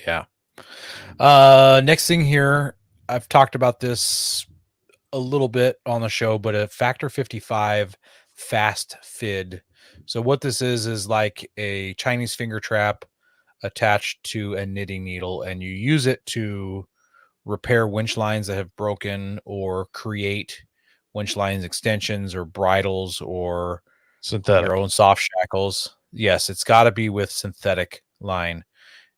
Yeah. Next thing here, I've talked about this a little bit on the show, but a Factor 55 fast fid. So what this is like a Chinese finger trap attached to a knitting needle, and you use it to repair winch lines that have broken or create winch lines extensions or bridles or synthetic, your own soft shackles. Yes, it's got to be with synthetic line.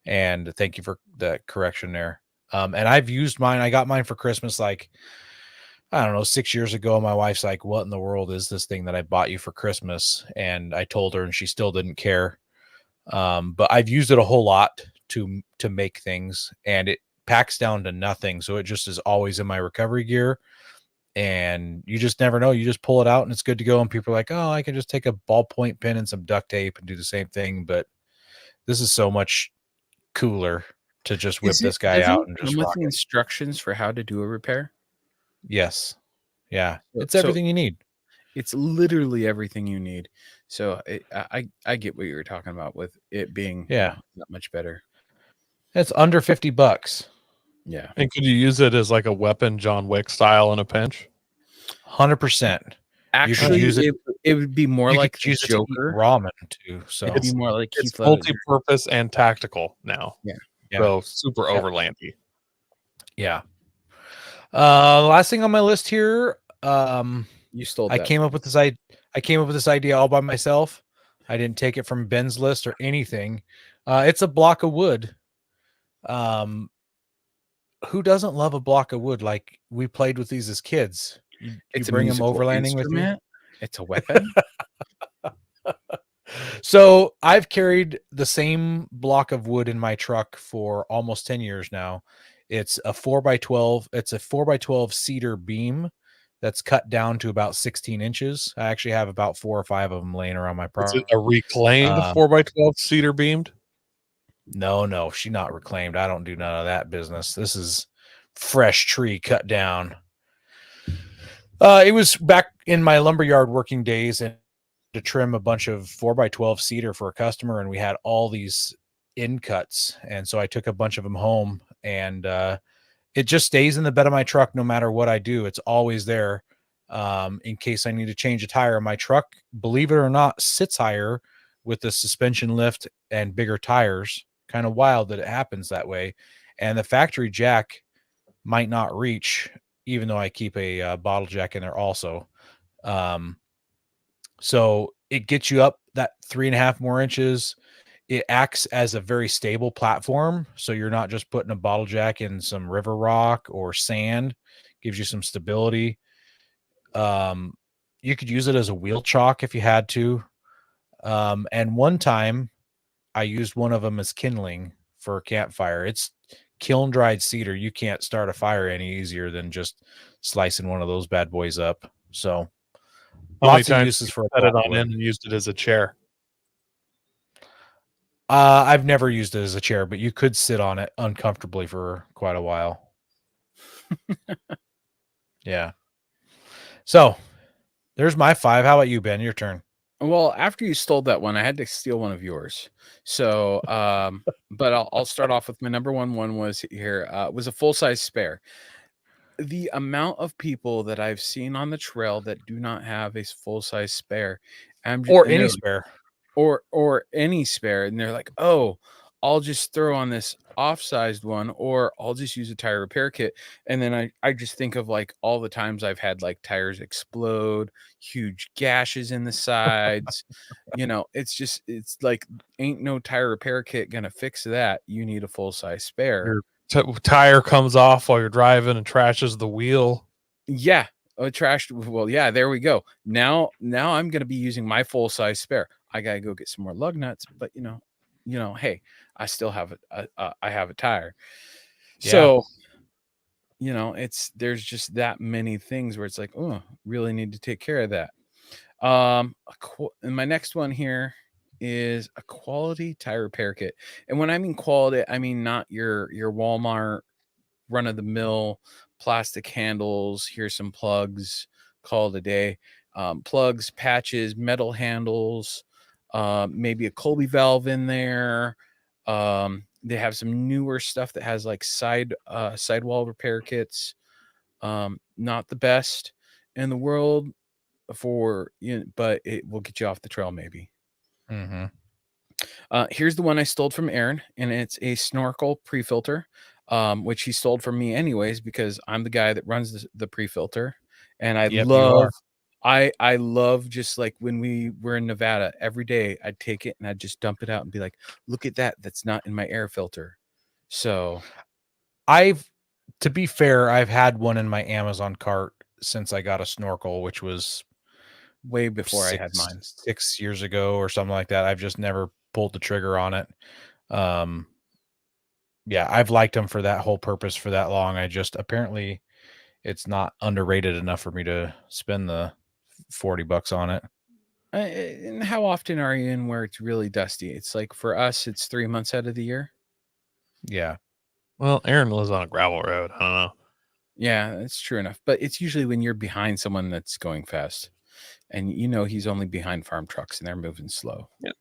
And thank you for the correction there. And I've used mine. I got mine for Christmas, like, I don't know, 6 years ago. My wife's like, "What in the world is this thing that I bought you for Christmas?" And I told her, and she still didn't care. But I've used it a whole lot to make things, and it packs down to nothing. So it just is always in my recovery gear. And you just never know. You just pull it out and it's good to go. And people are like, "Oh, I can just take a ballpoint pen and some duct tape and do the same thing." But this is so much cooler to just whip this guy out and just come with rock the it. instructions for how to do a repair. Yes. Yeah. It's So- everything you need. It's literally everything you need. So I get what you were talking about with it being that much better. It's under $50. Yeah. And could you use it as like a weapon, John Wick style in a pinch? 100%. Actually, use it- it would be more You like could the use it to eat Joker. ramen too. So It'd be more like It's Heath Ledger. multi-purpose and tactical now. Yeah. So super Yeah. overlandy. yeah. Last thing on my list here. You stole I that. came up with this idea all by myself. I didn't take it from Ben's list or anything. It's a block of wood. Who doesn't love a block of wood? Like, we played with these as kids. You It's bring a them musical overlanding with you. instrument. It's a weapon. So I've carried the same block of wood in my truck for almost 10 years now. It's a 4x12. It's a 4x12 cedar beam that's cut down to about 16 inches. I actually have about 4 or 5 of them laying around my Is property. it a reclaimed 4x12 cedar beamed? No, she not reclaimed. I don't do none of that business. This is fresh tree cut down. It was back in my lumberyard working days and to trim a bunch of 4x12 cedar for a customer, and we had all these end cuts, and so I took a bunch of them home, and it just stays in the bed of my truck no matter what I do. It's always there in case I need to change a tire. My truck, believe it or not, sits higher with the suspension lift and bigger tires. Kind of wild that it happens that way. And the factory jack might not reach, even though I keep a bottle jack in there also. So it gets you up that 3.5 more inches. It acts as a very stable platform. So you're not just putting a bottle jack in some river rock or sand. Gives you some stability. You could use it as a wheel chalk if you had to. And one time I used one of them as kindling for a campfire. It's kiln dried cedar. You can't start a fire any easier than just slicing one of those bad boys up. So How many lots of times uses for a set it block on wood. in and used it as a chair? I've never used it as a chair, but you could sit on it uncomfortably for quite a while. Yeah. So there's my 5. How about you, Ben? Your turn. Well, after you stole that one, I had to steal one of yours. So, but I'll start off with my number one. One was here was a full size spare. The amount of people that I've seen on the trail that do not have a full size spare, Or any spare. or any spare, and they're like, "Oh, I'll just throw on this off-sized one, or I'll just use a tire repair kit." And then I just think of like all the times I've had like tires explode, huge gashes in the sides. It's like ain't no tire repair kit gonna fix that. You need a full-size spare. Your tire comes off while you're driving and trashes the wheel. Yeah. Oh, trashed. Well, yeah, there we go. Now I'm gonna be using my full-size spare. I gotta go get some more lug nuts, but hey, I still have I have a tire. Yeah. So, there's just that many things where it's like, oh, really need to take care of that. And my next one here is a quality tire repair kit. And when I mean quality, I mean not your Walmart run of the mill plastic handles. Here's some plugs, call it a day. Plugs, patches, metal handles, maybe a Colby valve in there. They have some newer stuff that has like sidewall repair kits. Not the best in the world but it will get you off the trail maybe. Mm-hmm. Here's the one I stole from Aaron, and it's a snorkel pre-filter, which he stole from me anyways because I'm the guy that runs the pre-filter, and I Yep, you love are. I love just like when we were in Nevada every day, I'd take it and I'd just dump it out and be like, look at that. That's not in my air filter. So To be fair, I've had one in my Amazon cart since I got a snorkel, which was way before I had mine. 6 years ago or something like that. I've just never pulled the trigger on it. Yeah, I've liked them for that whole purpose for that long. I just apparently it's not underrated enough for me to spend the $40 on it. And how often are you in where it's really dusty? It's like for us, it's 3 months out of the year. Yeah. Well, Aaron lives on a gravel road. I don't know. Yeah, that's true enough. But it's usually when you're behind someone that's going fast, and he's only behind farm trucks and they're moving slow. Yeah.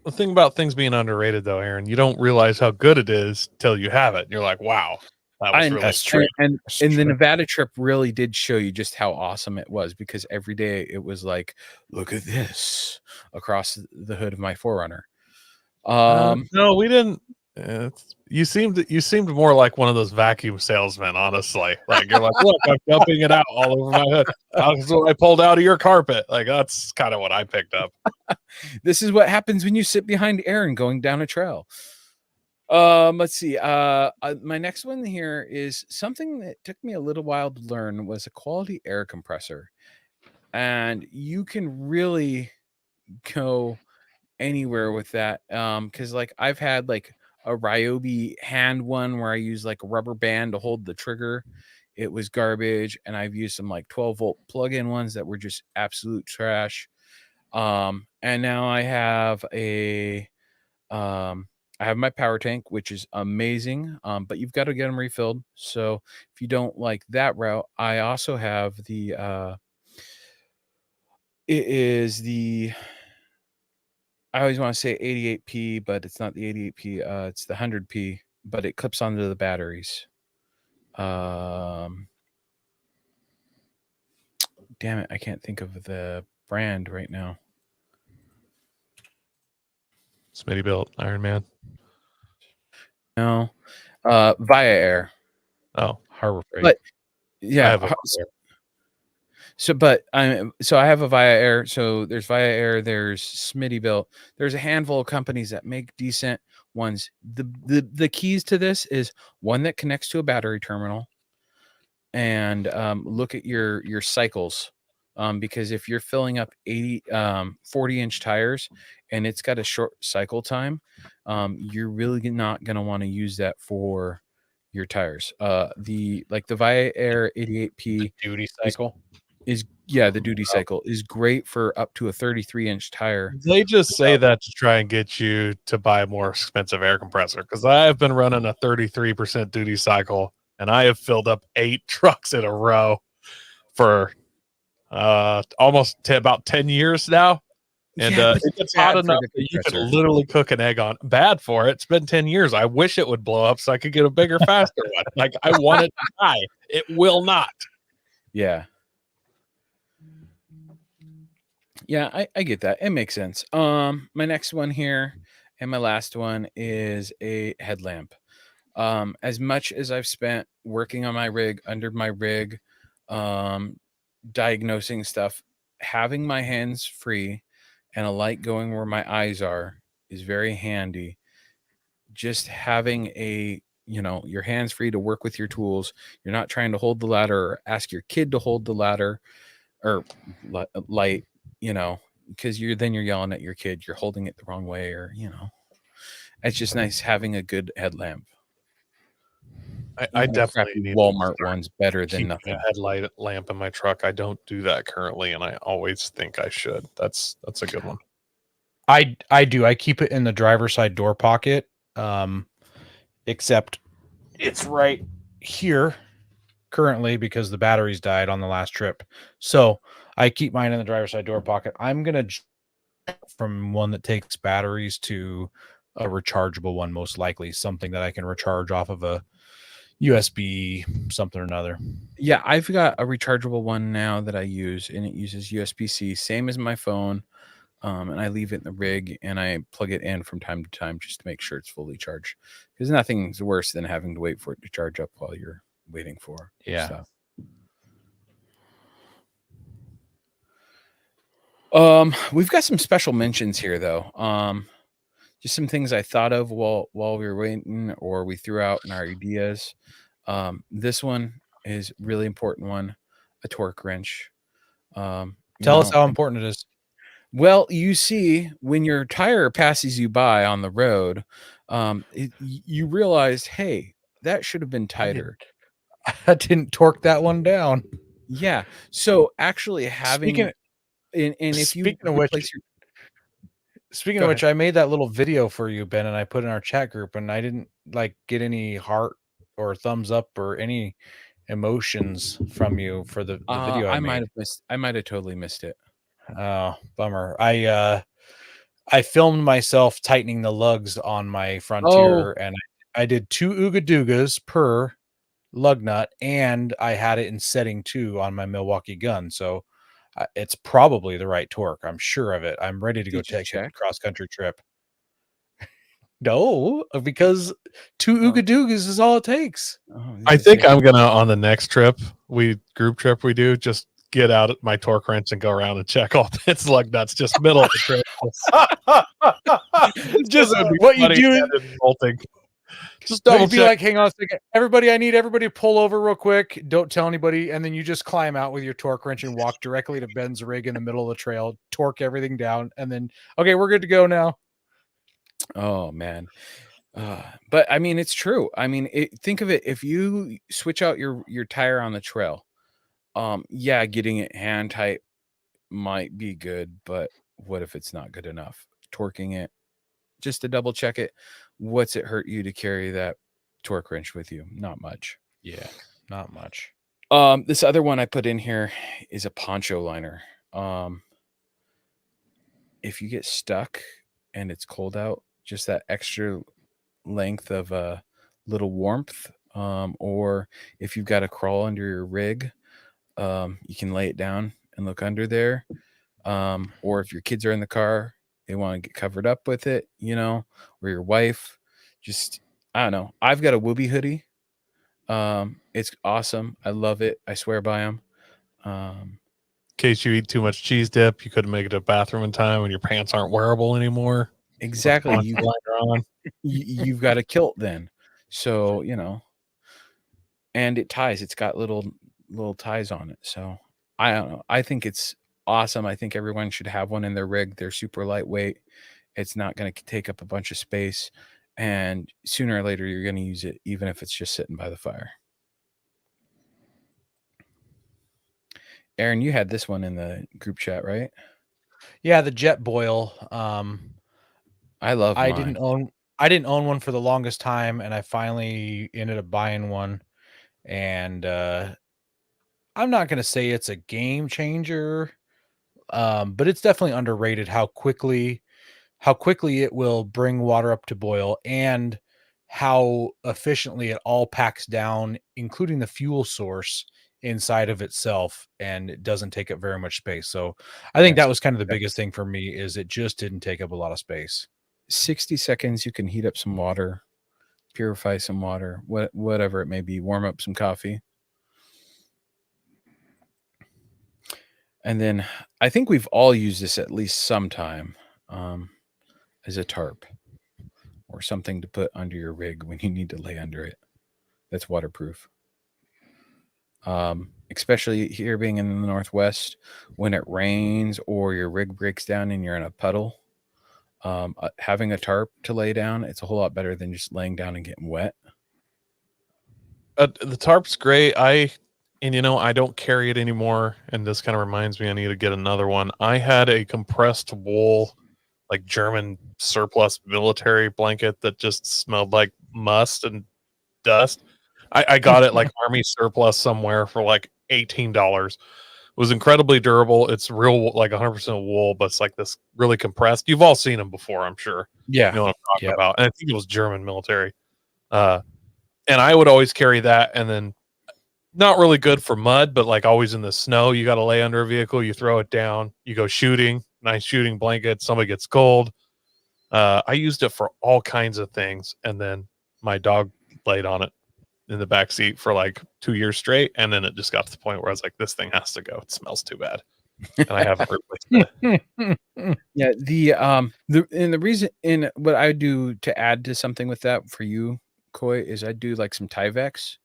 The thing about things being underrated, though, Aaron, you don't realize how good it is till you have it. You're like, wow, that was really That's true. And That's the true. Nevada trip really did show you just how awesome it was, because every day it was like, look at this across the hood of my 4Runner. No, we didn't. You seemed more like one of those vacuum salesmen, honestly. Like you're like, look, I'm dumping it out all over my hood. That's what I pulled out of your carpet. Like that's kind of what I picked up. This is what happens when you sit behind Aaron going down a trail. Let's see. My next one here is something that took me a little while to learn, was a quality air compressor, and you can really go anywhere with that. Because like I've had like a Ryobi hand one where I use like a rubber band to hold the trigger. It was garbage, and I've used some like 12-volt plug-in ones that were just absolute trash. And now I have I have my power tank, which is amazing, but you've got to get them refilled. So if you don't like that route, I also have I always want to say 88P, but it's not the 88P. It's the 100P, but it clips onto the batteries. Damn it, I can't think of the brand right now. Smitty built Iron Man. No, Via Air. Oh, Harbor Freight. But I yeah, have a- so I have a Via Air. So there's Via Air, there's Smitty built. There's a handful of companies that make decent ones. The keys to this is one that connects to a battery terminal, and look at your cycles. Because if you're filling up 40-inch tires and it's got a short cycle time, you're really not going to want to use that for your tires. The Via Air 88P duty cycle the duty cycle is great for up to a 33-inch tire. They just say that to try and get you to buy a more expensive air compressor, because I have been running a 33% duty cycle, and I have filled up 8 trucks in a row for almost about 10 years now. And Yeah, but it's hot bad for enough the that you could compressor. literally cook an egg on. Bad for it. It's been 10 years. I wish it would blow up so I could get a bigger, faster one. Like I want it to die. It will not. Yeah. Yeah, I get that. It makes sense. My next one here and my last one is a headlamp. As much as I've spent working on my rig, under my rig, diagnosing stuff, having my hands free and a light going where my eyes are is very handy. Just having your hands free to work with your tools. You're not trying to hold the ladder or ask your kid to hold the ladder or light, because you're yelling at your kid, you're holding it the wrong way, or it's just nice having a good headlamp. I definitely need Walmart one's better than keep nothing. a headlight lamp in my truck. I don't do that currently, and I always think I should. That's a good one. I do. I keep it in the driver's side door pocket. Except it's right here currently because the batteries died on the last trip. So I keep mine in the driver's side door pocket. I'm going to from one that takes batteries to a rechargeable one, most likely something that I can recharge off of a USB something or another. Yeah, I've got a rechargeable one now that I use, and it uses USB-C, same as my phone. And I leave it in the rig and I plug it in from time to time just to make sure it's fully charged. Because nothing's worse than having to wait for it to charge up while you're waiting for Yeah. stuff. We've got some special mentions here, though. Just some things I thought of while we were waiting, or we threw out in our ideas. This one is really important one, a torque wrench. Tell us how important it is. Well, you see, when your tire passes you by on the road, you realize, hey, that should have been tighter. I didn't torque that one down. Yeah. So actually having Speaking of which, I made that little video for you, Ben, and I put in our chat group, and I didn't get any heart or thumbs up or any emotions from you for the video I made. I might have totally missed it. Oh, bummer. I filmed myself tightening the lugs on my Frontier, and I did 2 Ooga Doogas per lug nut, and I had it in setting 2 on my Milwaukee gun. So it's probably the right torque. I'm sure of it. I'm ready to go take a cross-country trip. No, because 2 Ooga Doogas is all it takes. I think I'm gonna, on the next trip, group trip we do, just get out my torque wrench and go around and check all its lug nuts, just middle of the trip. Just what you do. Bolting. Just double be like, hang on a second, everybody. I need everybody to pull over real quick. Don't tell anybody, and then you just climb out with your torque wrench and walk directly to Ben's rig in the middle of the trail. Torque everything down, and then okay, we're good to go now. Oh man, but I mean, it's true. I mean, think of it. If you switch out your tire on the trail, yeah, getting it hand tight might be good, but what if it's not good enough? Torquing it just to double check it. What's it hurt you to carry that torque wrench with you? Not much. Yeah, not much. This other one I put in here is a poncho liner. If you get stuck and it's cold out, just that extra length of a little warmth, or if you've got to crawl under your rig, you can lay it down and look under there. Or if your kids are in the car, they want to get covered up with it, or your wife. Just, I don't know. I've got a Whoopee hoodie. It's awesome. I love it. I swear by them. In case you eat too much cheese dip, you couldn't make it to the bathroom in time and your pants aren't wearable anymore. Exactly. You've got a kilt then. So, and it ties. It's got little ties on it. So I don't know. I think it's awesome. I think everyone should have one in their rig. They're super lightweight. It's not going to take up a bunch of space. And sooner or later, you're going to use it, even if it's just sitting by the fire. Aaron, you had this one in the group chat, right? Yeah, the Jetboil. I love mine. I didn't own one for the longest time, and I finally ended up buying one. And I'm not going to say it's a game changer, but it's definitely underrated how quickly it will bring water up to boil and how efficiently it all packs down, including the fuel source inside of itself, and it doesn't take up very much space. So I think that was kind of the biggest thing for me, is it just didn't take up a lot of space. 60 seconds, you can heat up some water, purify some water, whatever it may be, warm up some coffee. And then I think we've all used this at least sometime, as a tarp or something to put under your rig when you need to lay under it. That's waterproof. Especially here being in the Northwest, when it rains or your rig breaks down and you're in a puddle, having a tarp to lay down, it's a whole lot better than just laying down and getting wet. The tarp's great. I don't carry it anymore, and this kind of reminds me I need to get another one. I had a compressed wool, like German surplus military blanket that just smelled like must and dust. I got it like Army surplus somewhere for like $18. It was incredibly durable. It's real, like 100% wool, but it's like this really compressed. You've all seen them before, I'm sure. Yeah. You know what I'm talking about. And I think it was German military. And I would always carry that, and then not really good for mud, but like always in the snow, you got to lay under a vehicle, you throw it down, you go shooting, nice shooting blanket, somebody gets cold. I used it for all kinds of things, and then my dog laid on it in the back seat for like 2 years straight, and then it just got to the point where I was like, this thing has to go. It smells too bad. and I haven't replaced it. Yeah, the reason in what I do to add to something with that for you, Koi, is I do like some Tyvek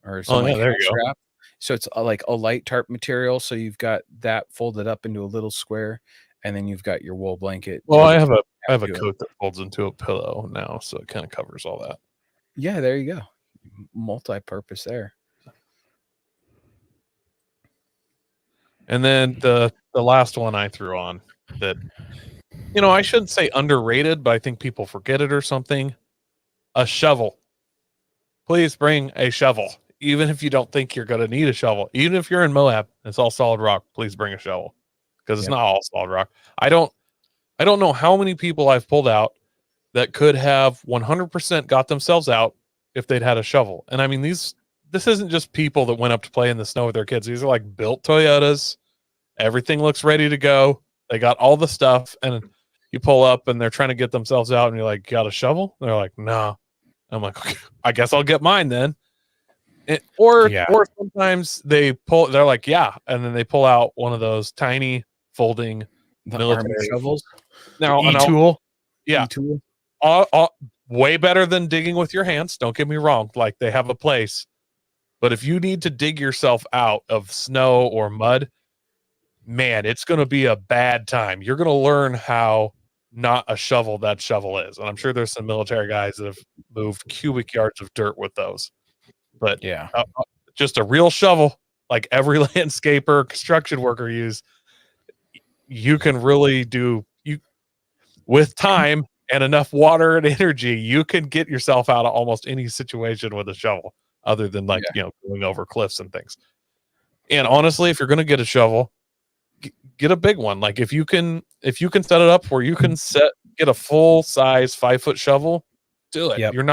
or some Oh, yeah, like there hair you go. strap. So it's like a light tarp material. So you've got that folded up into a little square, and then you've got your wool blanket. Well, I to have a do it. coat that folds into a pillow now, so it kind of covers all that. Yeah, there you go. Multi-purpose there. And then the last one I threw on that, I shouldn't say underrated, but I think people forget it or something. A shovel. Please bring a shovel. Even if you don't think you're going to need a shovel, even if you're in Moab, it's all solid rock. Please bring a shovel because it's Yep. not all solid rock. I don't know how many people I've pulled out that could have 100% got themselves out if they'd had a shovel. And I mean, this isn't just people that went up to play in the snow with their kids. These are like built Toyotas. Everything looks ready to go. They got all the stuff, and you pull up and they're trying to get themselves out, and you're like, got a shovel? And they're like, no. I'm like, okay, I guess I'll get mine then. Or sometimes they're like, yeah, and then they pull out one of those tiny folding The military army shovels. now. E-tool. Yeah, E-tool. way better than digging with your hands. Don't get me wrong; like they have a place, but if you need to dig yourself out of snow or mud, man, it's going to be a bad time. You're going to learn how not a shovel that shovel is, and I'm sure there's some military guys that have moved cubic yards of dirt with those. But Yeah. Just a real shovel, like every landscaper, construction worker use, you can really do with time and enough water and energy, you can get yourself out of almost any situation with a shovel, other than going over cliffs and things. And honestly, if you're going to get a shovel, get a big one. Like if you can set it up where you can get a full size 5-foot shovel, do it. Yep. You're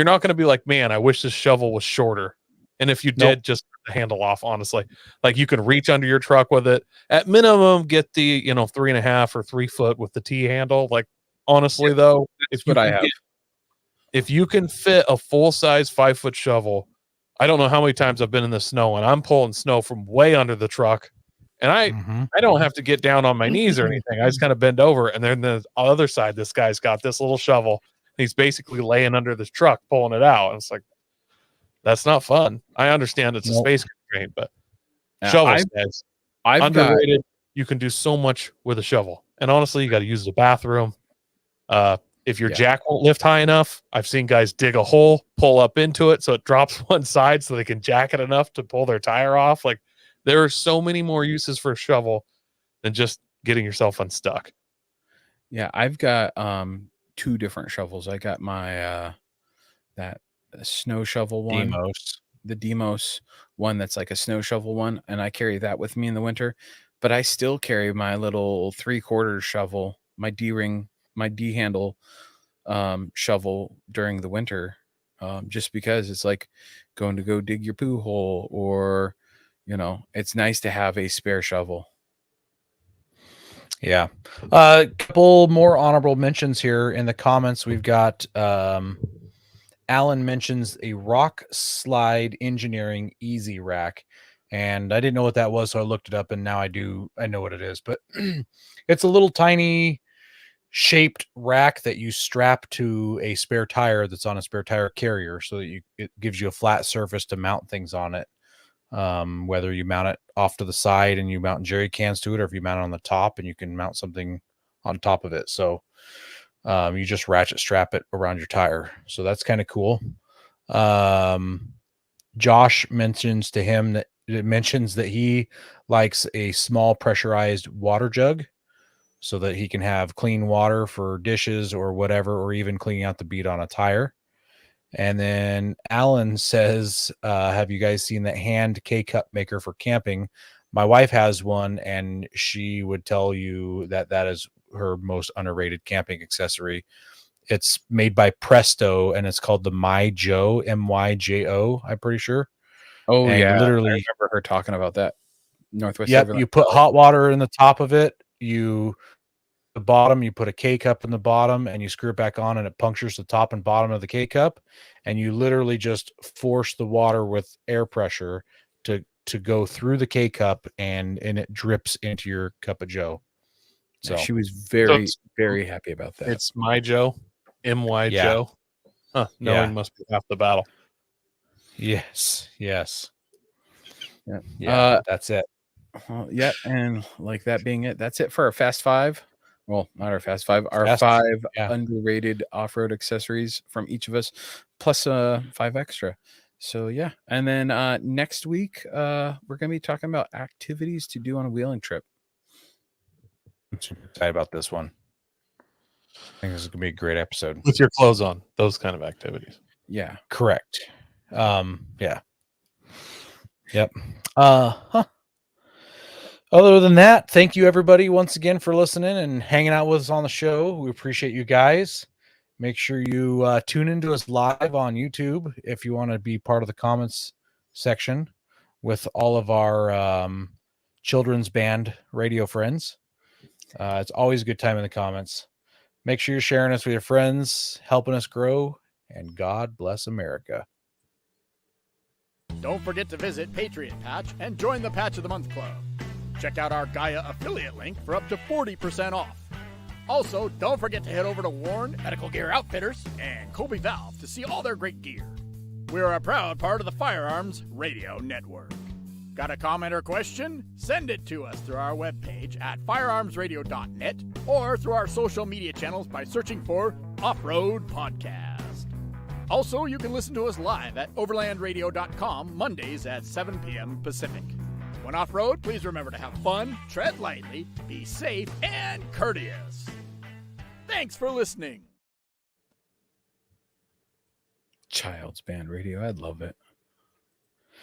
not gonna be like, man, I wish this shovel was shorter. And if you did, just the handle off, honestly. Like you can reach under your truck with it. At minimum, get the 3.5 or 3 foot with the T handle. Like honestly, though, if you can fit a full size 5-foot shovel, I don't know how many times I've been in the snow and I'm pulling snow from way under the truck. And I don't have to get down on my knees or anything. I just kind of bend over, and then the other side, this guy's got this little shovel. He's basically laying under this truck, pulling it out. And it's like, that's not fun. I understand it's a space constraint, but shovels, guys, underrated. You can do so much with a shovel. And honestly, you got to use the bathroom. If your jack won't lift high enough, I've seen guys dig a hole, pull up into it so it drops one side so they can jack it enough to pull their tire off. Like there are so many more uses for a shovel than just getting yourself unstuck. Yeah, I've got 2 different shovels. I got my that snow shovel one, the Demos one that's like a snow shovel one, and I carry that with me in the winter. But I still carry my little 3/4 shovel, my D-ring, my D-handle shovel during the winter, just because it's like going to go dig your poo hole, or it's nice to have a spare shovel. Yeah. A couple more honorable mentions here in the comments. We've got Alan mentions a Rock Slide Engineering Easy Rack. And I didn't know what that was, so I looked it up, and now I know what it is. But it's a little tiny shaped rack that you strap to a spare tire that's on a spare tire carrier, so that it gives you a flat surface to mount things on it. Whether you mount it off to the side and you mount jerry cans to it, or if you mount it on the top and you can mount something on top of it. So you just ratchet strap it around your tire. So that's kind of cool. Josh mentions that he likes a small pressurized water jug so that he can have clean water for dishes or whatever, or even cleaning out the bead on a tire. And then Alan says, have you guys seen that hand K-cup maker for camping? My wife has one, and she would tell you that is her most underrated camping accessory. It's made by Presto, and it's called the MyJo, MYJO, I'm pretty sure. Oh, and yeah. Literally, I remember her talking about that. Northwest. Yep, you put hot water in the top of it. The bottom, you put a K-cup in the bottom, and you screw it back on, and it punctures the top and bottom of the K-cup, and you literally just force the water with air pressure to to go through the K cup and it drips into your cup of Joe. So She was very, it's- very happy about that. It's my Joe, MY Yeah. Joe. Huh, knowing Yeah. must be half the battle. yes. Yeah. Yeah, that's it. Yeah, and like that being it, that's it for our Fast Five. Well, not our Fast Five, our Fast- 5 yeah. underrated off-road accessories from each of us, plus 5 extra. So yeah, and then next week we're gonna be talking about activities to do on a wheeling trip. I'm super excited about this one. I think this is gonna be a great episode. With your clothes on, those kind of activities. Yeah, Correct. Yeah. Yep. Other than that, thank you everybody once again for listening and hanging out with us on the show. We appreciate you guys. Make sure you tune into us live on YouTube if you want to be part of the comments section with all of our children's band radio friends. It's always a good time in the comments. Make sure you're sharing us with your friends, helping us grow, and God bless America. Don't forget to visit Patriot Patch and join the Patch of the Month Club. Check out our Gaia affiliate link for up to 40% off. Also, don't forget to head over to Warren Medical Gear Outfitters and Colby Valve to see all their great gear. We're a proud part of the Firearms Radio Network. Got a comment or question? Send it to us through our webpage at firearmsradio.net or through our social media channels by searching for Off-Road Podcast. Also, you can listen to us live at overlandradio.com Mondays at 7 p.m. Pacific. When off-road, please remember to have fun, tread lightly, be safe, and courteous. Thanks for listening. Child's band radio, I'd love it.